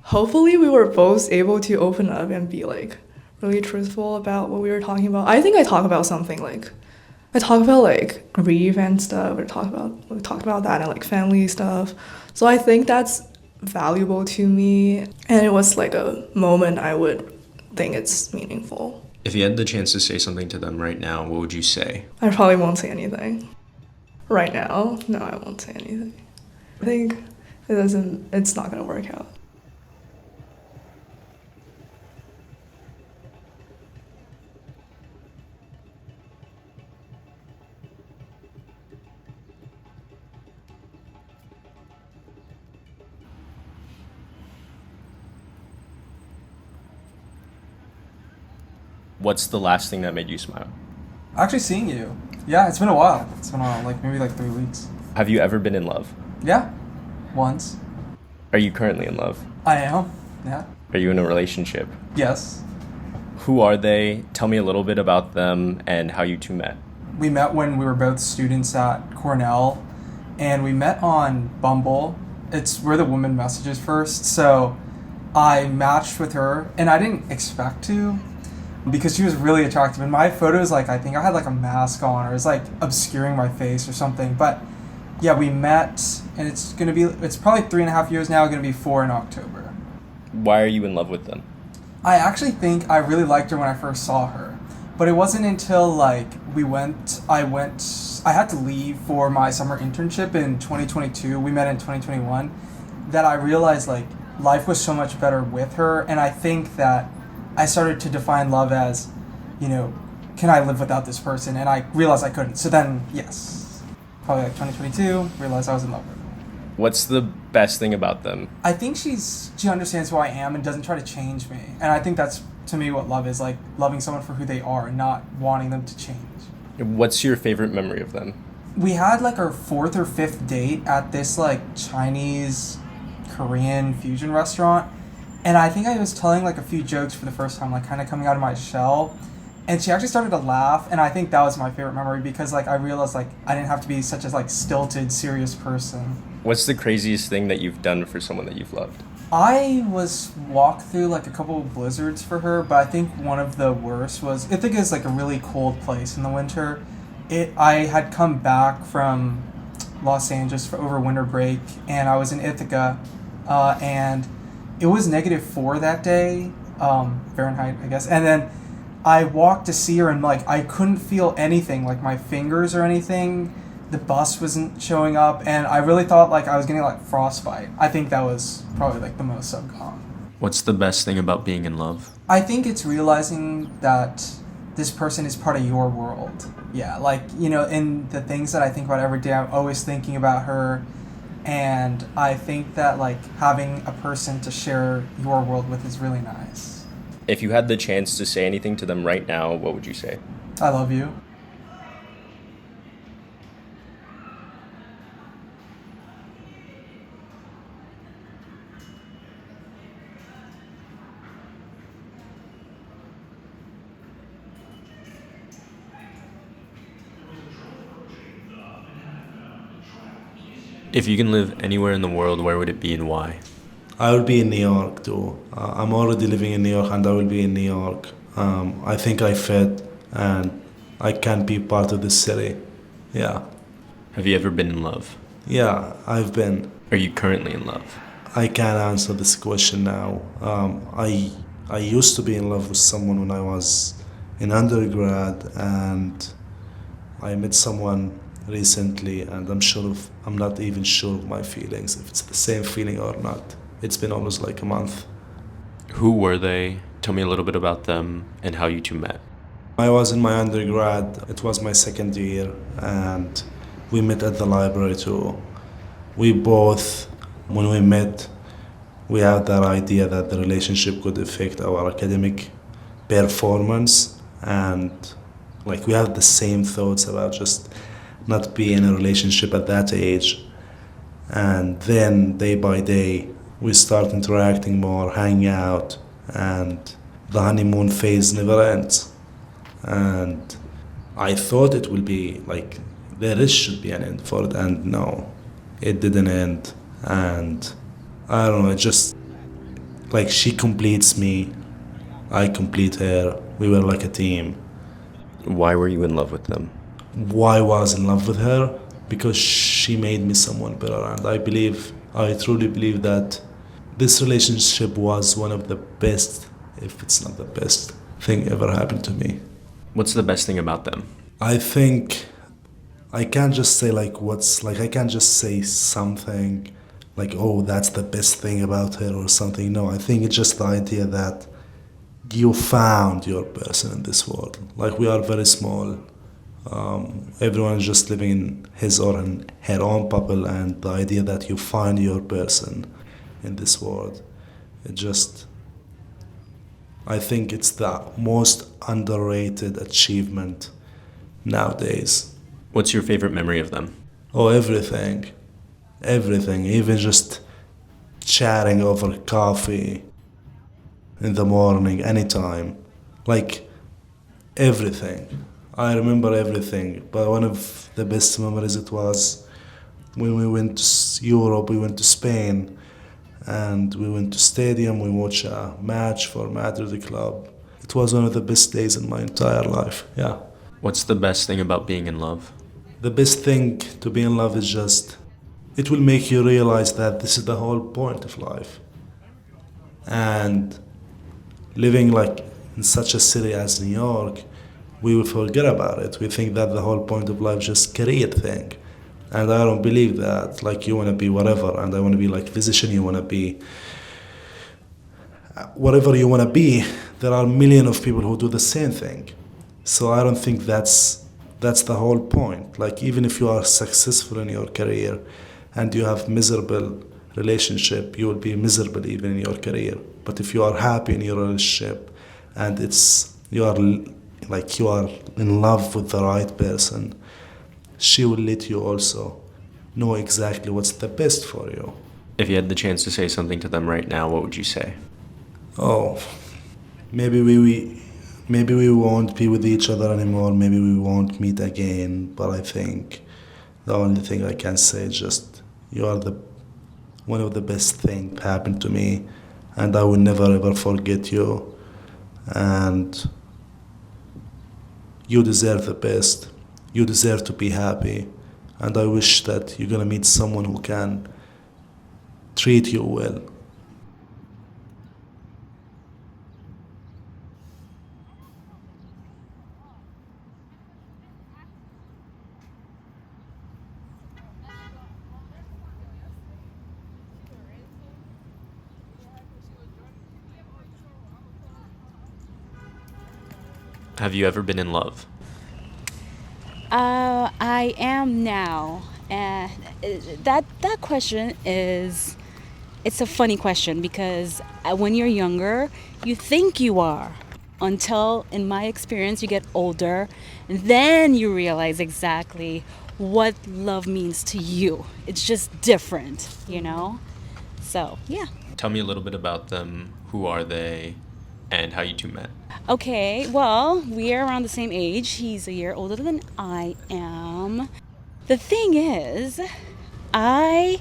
hopefully we were both able to open up and be like really truthful about what we were talking about. I think I talk about something like grief and stuff. We talked about that and like family stuff. So I think that's valuable to me, and it was like a moment I would think it's meaningful. If you had the chance to say something to them right now, what would you say? I probably won't say anything. Right now, no, I won't say anything. I think it's not gonna work out. What's the last thing that made you smile? Actually seeing you. Yeah, it's been a while. Like maybe like 3 weeks. Have you ever been in love? Yeah, once. Are you currently in love? I am, yeah. Are you in a relationship? Yes. Who are they? Tell me a little bit about them and how you two met. We met when we were both students at Cornell, and we met on Bumble. It's where the woman messages first. So I matched with her, and I didn't expect to because she was really attractive. And my photos, like, I think I had like a mask on, or it's like obscuring my face or something. But yeah, we met, and it's probably 3.5 years now, gonna be 4 in October. Why are you in love with them? I actually think I really liked her when I first saw her, but it wasn't until like I had to leave for my summer internship in 2022. We met in 2021, that I realized like life was so much better with her, and I think that I started to define love as, can I live without this person? And I realized I couldn't. So then, yes, probably like 2022, realized I was in love with her. What's the best thing about them? I think she understands who I am and doesn't try to change me. And I think that's, to me, what love is, like loving someone for who they are and not wanting them to change. What's your favorite memory of them? We had like our 4th or 5th date at this like Chinese Korean fusion restaurant. And I think I was telling like a few jokes for the first time, like kind of coming out of my shell. And she actually started to laugh, and I think that was my favorite memory because like I realized like I didn't have to be such a like stilted, serious person. What's the craziest thing that you've done for someone that you've loved? I was walked through like a couple of blizzards for her, but I think one of the worst was, I think it's like a really cold place in the winter. I had come back from Los Angeles for over winter break, and I was in Ithaca, and it was -4 that day, Fahrenheit, I guess. And then I walked to see her, and like I couldn't feel anything, like my fingers or anything. The bus wasn't showing up, and I really thought like I was getting like frostbite. I think that was probably like the most I've gone. What's the best thing about being in love? I think it's realizing that this person is part of your world. Yeah, like, in the things that I think about every day, I'm always thinking about her. And I think that like having a person to share your world with is really nice. If you had the chance to say anything to them right now, what would you say? I love you. If you can live anywhere in the world, where would it be and why? I will be in New York too. I'm already living in New York, and I will be in New York. I think I fit, and I can be part of this city. Yeah. Have you ever been in love? Yeah, I've been. Are you currently in love? I can't answer this question now. I used to be in love with someone when I was in undergrad, and I met someone recently, and I'm not even sure of my feelings, if it's the same feeling or not. It's been almost like a month. Who were they? Tell me a little bit about them and how you two met. I was in my undergrad. It was my second year, and we met at the library too. We both, when we met, we had that idea that the relationship could affect our academic performance, and like we had the same thoughts about just not being in a relationship at that age. And then day by day we start interacting more, hanging out, and the honeymoon phase never ends. And I thought it will be like should be an end for it, and no, it didn't end. And I don't know, it just like she completes me, I complete her. We were like a team. Why were you in love with them? Why was in love with her? Because she made me someone better, and I truly believe that this relationship was one of the best, if it's not the best, thing ever happened to me. What's the best thing about them? I think I can't just say I can't just say something like, oh, that's the best thing about her or something. No, I think it's just the idea that you found your person in this world. Like, we are very small. Everyone is just living in his or her own bubble, and the idea that you find your person in this world, I think it's the most underrated achievement nowadays. What's your favorite memory of them? Oh, everything, even just chatting over coffee in the morning, anytime, like everything. I remember everything, but one of the best memories, it was When we went to Europe, we went to Spain, and we went to stadium. We watched a match for Madrid club. It was one of the best days in my entire life. Yeah. What's the best thing about being in love? The best thing to be in love is just it will make you realize that this is the whole point of life. And living like in such a city as New York, we will forget about it. We think that the whole point of life is just career thing. And I don't believe that. Like you want to be whatever, and I want to be like physician, you want to be whatever you want to be. There are millions of people who do the same thing. So I don't think that's the whole point. Like even if you are successful in your career and you have miserable relationship, you will be miserable even in your career. But if you are happy in your relationship and you are in love with the right person, she will let you also know exactly what's the best for you. If you had the chance to say something to them right now, what would you say? Oh, maybe we won't be with each other anymore. Maybe we won't meet again. But I think the only thing I can say is just you are one of the best things happened to me, and I will never ever forget you. And you deserve the best. You deserve to be happy, and I wish that you're gonna meet someone who can treat you well. Have you ever been in love? I am now. And that question it's a funny question because when you're younger, you think you are until, in my experience, you get older, and then you realize exactly what love means to you. It's just different, you know? So, yeah. Tell me a little bit about them. Who are they? And how you two met? Okay, well, we are around the same age. He's a year older than I am. The thing is, right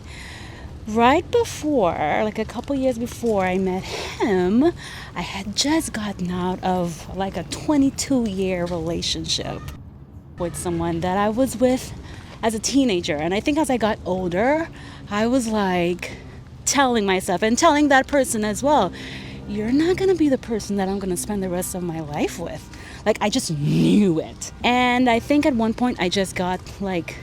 before, like a couple years before I met him, I had just gotten out of like a 22-year relationship with someone that I was with as a teenager. And I think as I got older, I was like telling myself and telling that person as well, you're not gonna be the person that I'm gonna spend the rest of my life with. Like, I just knew it. And I think at one point I just got like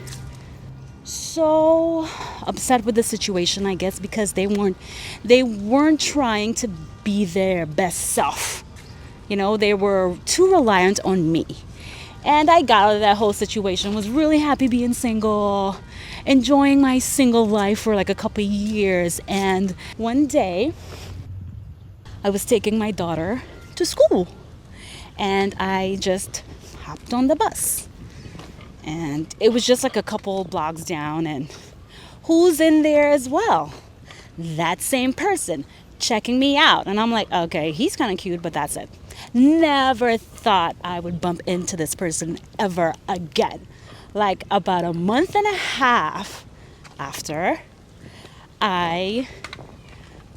so upset with the situation, I guess, because they weren't trying to be their best self. You know, they were too reliant on me. And I got out of that whole situation, was really happy being single, enjoying my single life for like a couple years. And one day, I was taking my daughter to school, and I just hopped on the bus. And it was just like a couple blocks down, and who's in there as well? That same person checking me out. And I'm like, okay, he's kind of cute, but that's it. Never thought I would bump into this person ever again. Like about a month and a half after, I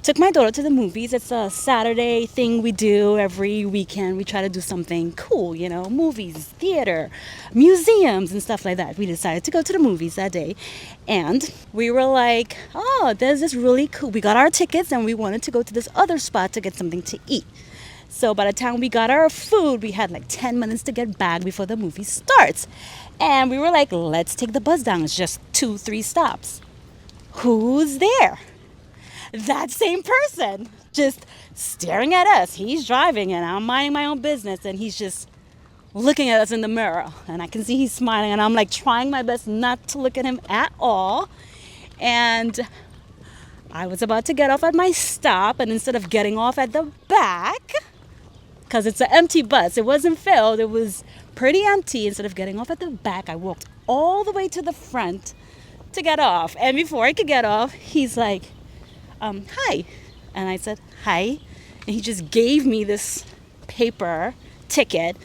took my daughter to the movies. It's a Saturday thing we do every weekend. We try to do something cool, you know, movies, theater, museums, and stuff like that. We decided to go to the movies that day. And we were like, oh, there's this really cool. We got our tickets and we wanted to go to this other spot to get something to eat. So by the time we got our food, we had like 10 minutes to get back before the movie starts. And we were like, let's take the bus down. It's just 2-3 stops. Who's there? That same person just staring at us. He's driving and I'm minding my own business, and he's just looking at us in the mirror, and I can see he's smiling, and I'm like trying my best not to look at him at all. And I was about to get off at my stop, and instead of getting off at the back, because it's an empty bus, it wasn't filled, it was pretty empty. Instead of getting off at the back, I walked all the way to the front to get off. And before I could get off, he's like, hi. And I said, hi. And he just gave me this paper ticket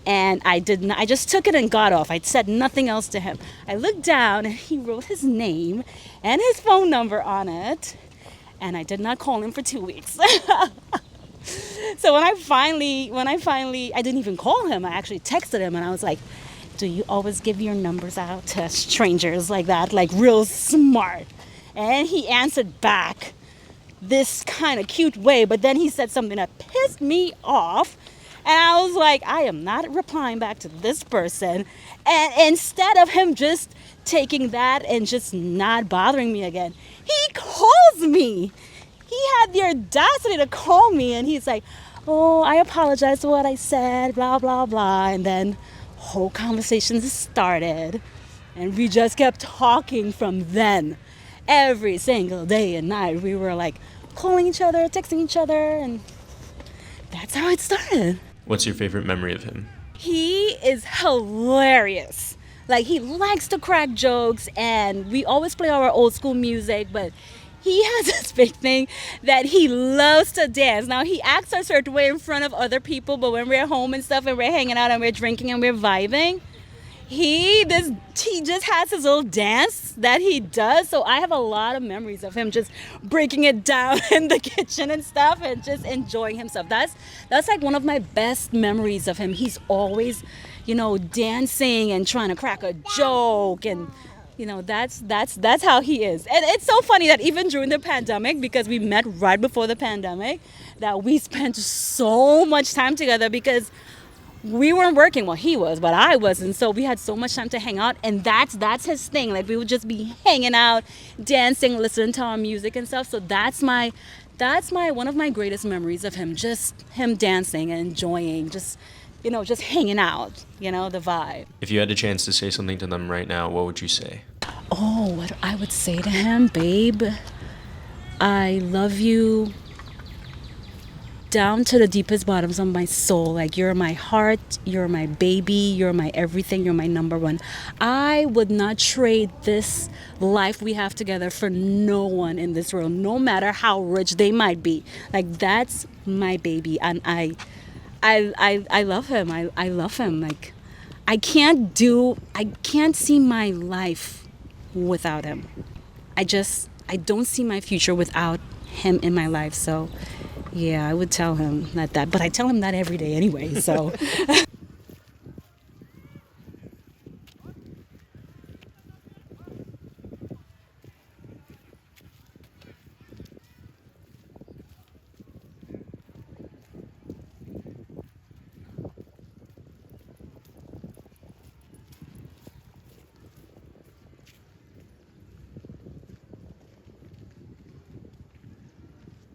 And I did not, I just took it and got off. I said nothing else to him. I looked down and he wrote his name and his phone number on it. And I did not call him for 2 weeks. So when I finally, I didn't even call him. I actually texted him and I was like, do you always give your numbers out to strangers like that? Like real smart. And he answered back this kind of cute way, but then he said something that pissed me off. And I was like, I am not replying back to this person. And instead of him just taking that and just not bothering me again, he calls me. He had the audacity to call me and he's like, oh, I apologize for what I said, blah, blah, blah. And then whole conversations started. And we just kept talking from then. Every single day and night, we were like calling each other, texting each other, and that's how it started. What's your favorite memory of him? He is hilarious. Like, he likes to crack jokes, and we always play our old school music, but he has this big thing that he loves to dance. Now, he acts a certain way in front of other people, but when we're home and stuff, and we're hanging out, and we're drinking, and we're vibing, he just has his little dance that he does. So I have a lot of memories of him just breaking it down in the kitchen and stuff and just enjoying himself. That's like one of my best memories of him. He's always, dancing and trying to crack a joke, and that's how he is. And it's so funny that even during the pandemic, because we met right before the pandemic, that we spent so much time together because we weren't working. Well, he was, but I wasn't. So we had so much time to hang out, and that's his thing. Like, we would just be hanging out, dancing, listening to our music and stuff. So that's one of my greatest memories of him. Just him dancing and enjoying, just hanging out. The vibe. If you had a chance to say something to them right now, what would you say? Oh, what I would say to him, babe, I love you down to the deepest bottoms of my soul. Like, you're my heart, you're my baby, you're my everything, you're my number one. I would not trade this life we have together for no one in this world, no matter how rich they might be. Like, that's my baby, and I love him. I love him. Like, I can't see my life without him. I don't see my future without him in my life. So yeah, I would tell him that, but I tell him that every day anyway, so.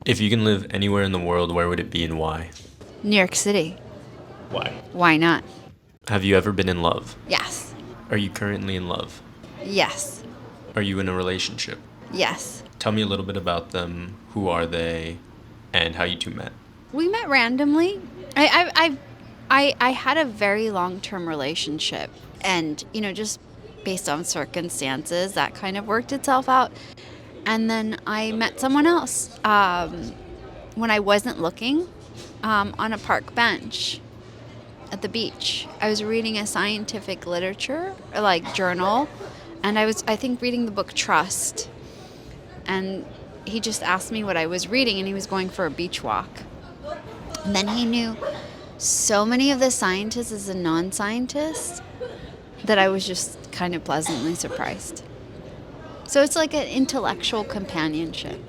If you can live anywhere in the world, where would it be and why? New York City. Why? Why not? Have you ever been in love? Yes. Are you currently in love? Yes. Are you in a relationship? Yes. Tell me a little bit about them. Who are they? And how you two met? We met randomly. I had a very long-term relationship, and just based on circumstances, that kind of worked itself out. And then I met someone else when I wasn't looking, on a park bench at the beach. I was reading a scientific literature, journal, and I was, I think, reading the book Trust. And he just asked me what I was reading, and he was going for a beach walk. And then he knew so many of the scientists as a non-scientist that I was just kind of pleasantly surprised. So it's like an intellectual companionship,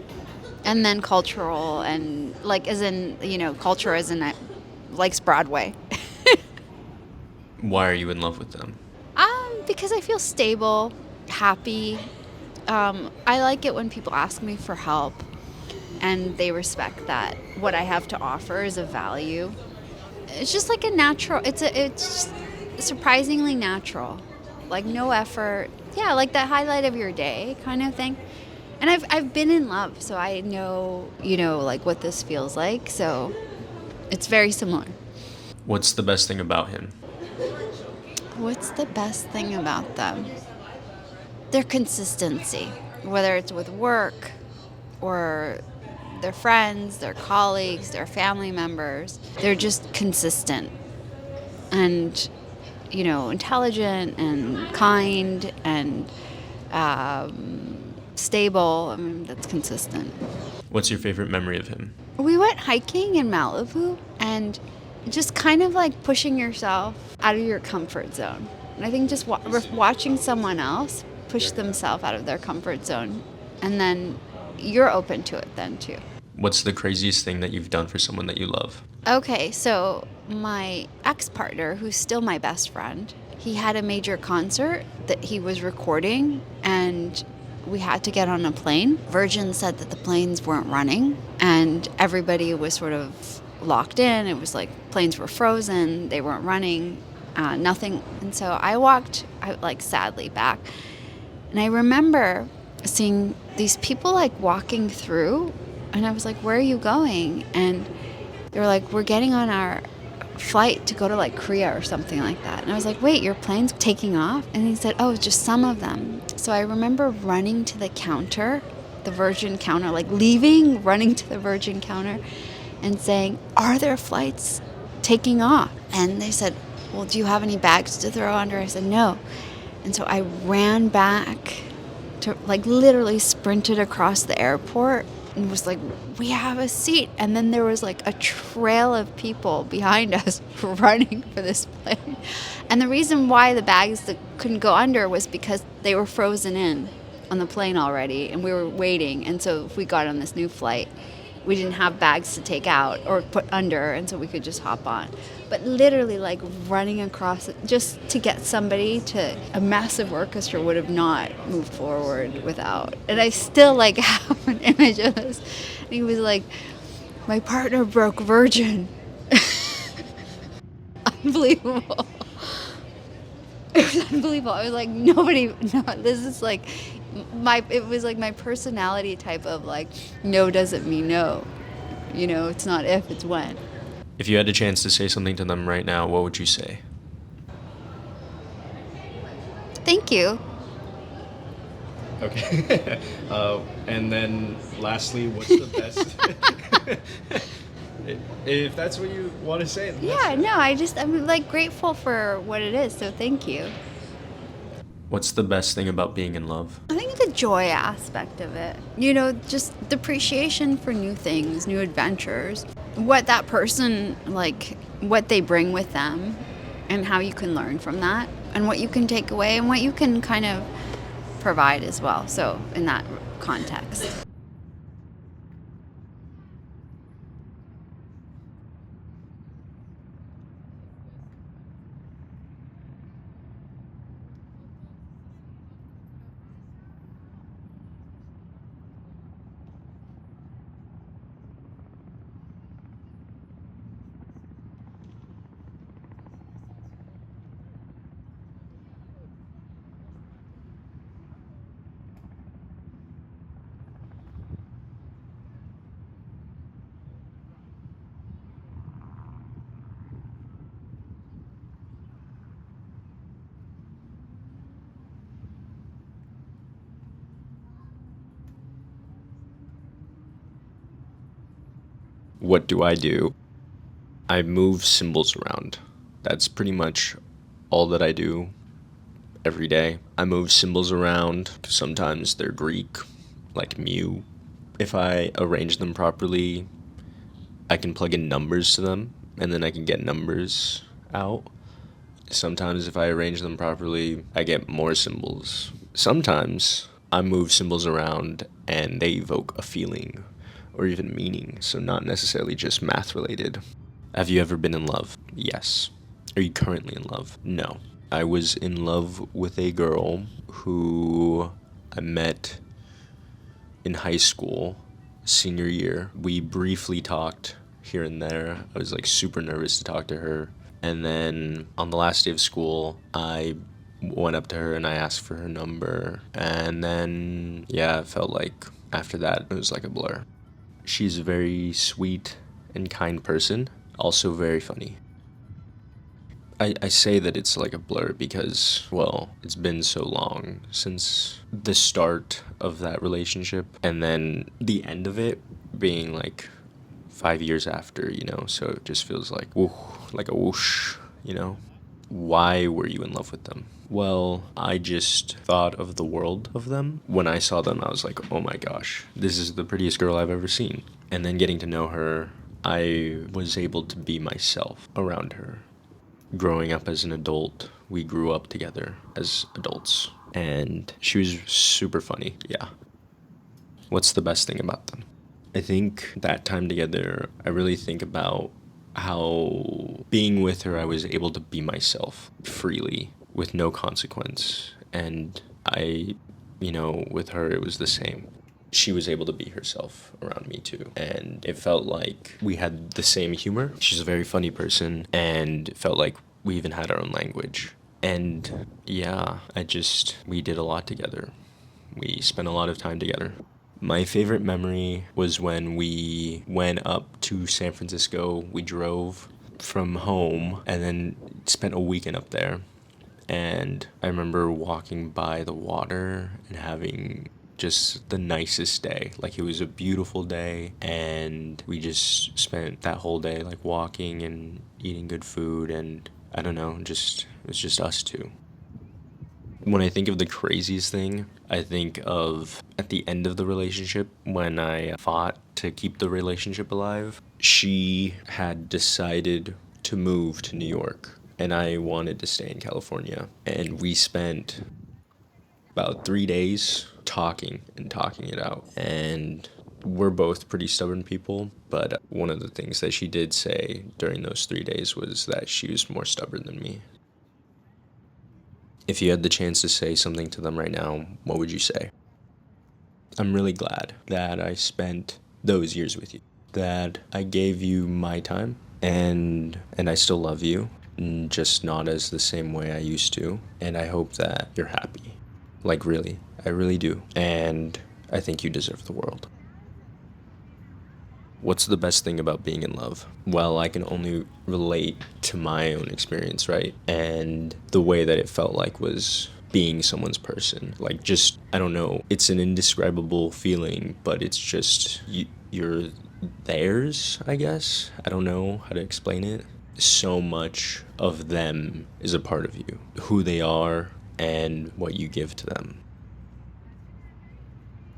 and then cultural, and culture as in likes Broadway. Why are you in love with them? Because I feel stable, happy. I like it when people ask me for help, and they respect that what I have to offer is of value. It's just like a natural. It's just surprisingly natural, like no effort. Yeah, like that highlight of your day kind of thing. And I've been in love, so I know, like what this feels like. So it's very similar. What's the best thing about him? What's the best thing about them? Their consistency, whether it's with work or their friends, their colleagues, their family members. They're just consistent. and, intelligent and kind and stable. I mean, that's consistent. What's your favorite memory of him? We went hiking in Malibu and just kind of like pushing yourself out of your comfort zone. And I think just watching someone else push themselves out of their comfort zone, and then you're open to it then too. What's the craziest thing that you've done for someone that you love? Okay, so my ex-partner, who's still my best friend, he had a major concert that he was recording, and we had to get on a plane. Virgin said that the planes weren't running, and everybody was sort of locked in. It was like planes were frozen, they weren't running, nothing. And so I walked out, like, sadly back, and I remember seeing these people like walking through, and I was like, where are you going? And they were like, we're getting on our flight to go to like Korea or something like that. And I was like, wait, your plane's taking off? And he said, oh, it's just some of them. So I remember running to the counter, the Virgin counter, like leaving, running to the Virgin counter and saying, are there flights taking off? And they said, well, do you have any bags to throw under? I said, no. And so I ran back to, like, literally sprinted across the airport and was like, we have a seat. And then there was like a trail of people behind us running for this plane. And the reason why the bags that couldn't go under was because they were frozen in on the plane already, and we were waiting. And so if we got on this new flight, we didn't have bags to take out or put under, and so we could just hop on. But literally, like, running across it just to get somebody to, a massive orchestra would have not moved forward without. And I still, like, have an image of this. And he was like, my partner broke Virgin. Unbelievable. It was unbelievable. I was like, this is like, it was like my personality type of like, no doesn't mean no. It's not if, it's when. If you had a chance to say something to them right now, what would you say? Thank you. Okay. And then lastly, what's the best? If that's what you want to say. Yeah, no, I'm like grateful for what it is, so thank you. What's the best thing about being in love? I think the joy aspect of it. Just the appreciation for new things, new adventures. What that person, like, what they bring with them, and how you can learn from that, and what you can take away, and what you can kind of provide as well. So, in that context. What do? I move symbols around. That's pretty much all that I do every day. I move symbols around. Sometimes they're Greek, like mu. If I arrange them properly, I can plug in numbers to them, and then I can get numbers out. Sometimes if I arrange them properly, I get more symbols. Sometimes I move symbols around and they evoke a feeling or even meaning, so not necessarily just math related. Have you ever been in love? Yes. Are you currently in love? No. I was in love with a girl who I met in high school, senior year. We briefly talked here and there. I was like super nervous to talk to her. And then on the last day of school, I went up to her and I asked for her number. And then, yeah, it felt like after that, it was like a blur. She's a very sweet and kind person, also very funny. I say that it's like a blur because, well, it's been so long since the start of that relationship, and then the end of it being like 5 years after, so it just feels like, woo, like a whoosh, you know? Why were you in love with them? Well, I just thought of the world of them. When I saw them, I was like, oh my gosh, this is the prettiest girl I've ever seen. And then getting to know her, I was able to be myself around her. Growing up as an adult, we grew up together as adults. And she was super funny, yeah. What's the best thing about them? I think that time together, I really think about how being with her, I was able to be myself freely with no consequence. And with her, it was the same. She was able to be herself around me too. And it felt like we had the same humor. She's a very funny person, and it felt like we even had our own language. And yeah, we did a lot together. We spent a lot of time together. My favorite memory was when we went up to San Francisco. We drove from home and then spent a weekend up there. And I remember walking by the water and having just the nicest day. Like, it was a beautiful day, and we just spent that whole day like walking and eating good food, and I don't know, it was just us two. When I think of the craziest thing, I think of at the end of the relationship when I fought to keep the relationship alive. She had decided to move to New York, and I wanted to stay in California. And we spent about 3 days talking it out. And we're both pretty stubborn people, but one of the things that she did say during those 3 days was that she was more stubborn than me. If you had the chance to say something to them right now, what would you say? I'm really glad that I spent those years with you, that I gave you my time, and I still love you, just not as the same way I used to, and I hope that you're happy. Like, really, I really do, and I think you deserve the world. What's the best thing about being in love? Well, I can only relate to my own experience, right? And the way that it felt like was being someone's person. Like, just, I don't know, it's an indescribable feeling, but it's just, you're theirs, I guess. I don't know how to explain it. So much of them is a part of you, who they are and what you give to them.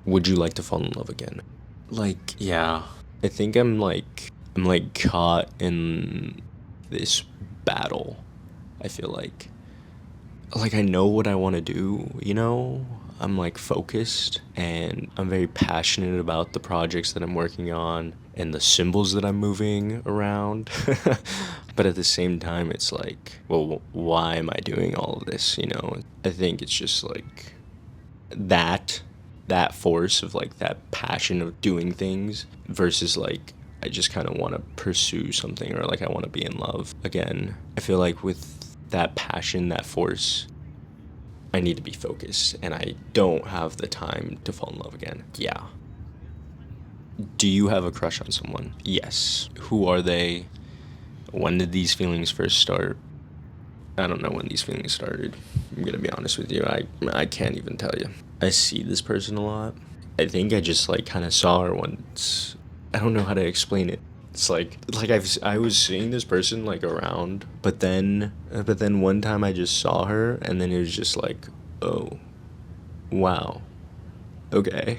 Would you like to fall in love again? Like, yeah. I think I'm caught in this battle. I feel like I know what I want to do, you know? I'm like focused, and I'm very passionate about the projects that I'm working on and the symbols that I'm moving around. But at the same time, it's like, well, why am I doing all of this, you know? I think it's just like that force of like that passion of doing things versus like I just kind of want to pursue something, or like I want to be in love again. I feel like with that passion, that force, I need to be focused, and I don't have the time to fall in love again. Yeah. Do you have a crush on someone? Yes. Who are they? When did these feelings first start? I don't know when these feelings started. I'm gonna be honest with you. I can't even tell you. I see this person a lot. I think I just like kind of saw her once. I don't know how to explain it. It's like I was seeing this person like around, but then one time I just saw her, and then it was just like, oh, wow, okay.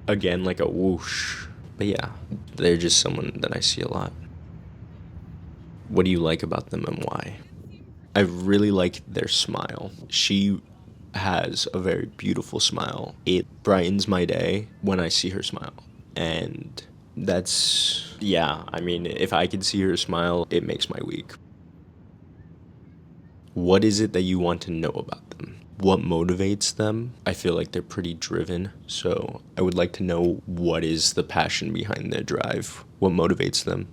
Again, like a whoosh. But yeah, they're just someone that I see a lot. What do you like about them and why? I really like their smile. She has a very beautiful smile. It brightens my day when I see her smile. And that's, yeah, I mean, if I could see her smile, it makes my week. What is it that you want to know about them? What motivates them? I feel like they're pretty driven, so I would like to know what is the passion behind their drive. What motivates them?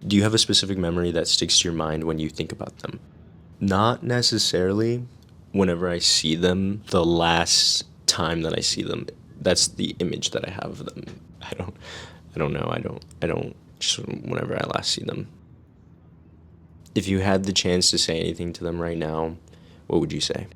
Do you have a specific memory that sticks to your mind when you think about them? Not necessarily. Whenever I see them, the last time that I see them, that's the image that I have of them. I don't know. I don't just whenever I last see them. If you had the chance to say anything to them right now, what would you say?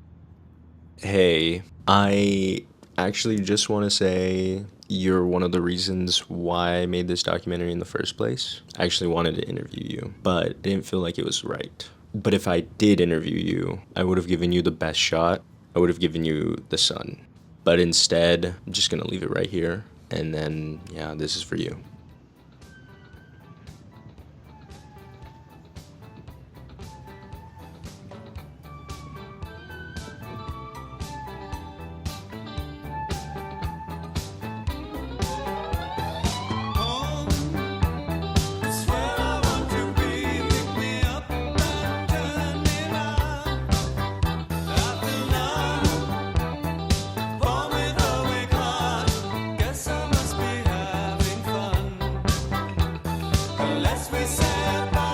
Hey, I actually just want to say You're one of the reasons why I made this documentary in the first place. I actually wanted to interview you, but I didn't feel like it was right. But if I did interview you, I would have given you the best shot. I would have given you the sun. But instead, I'm just gonna leave it right here. And then, yeah, this is for you. Unless we say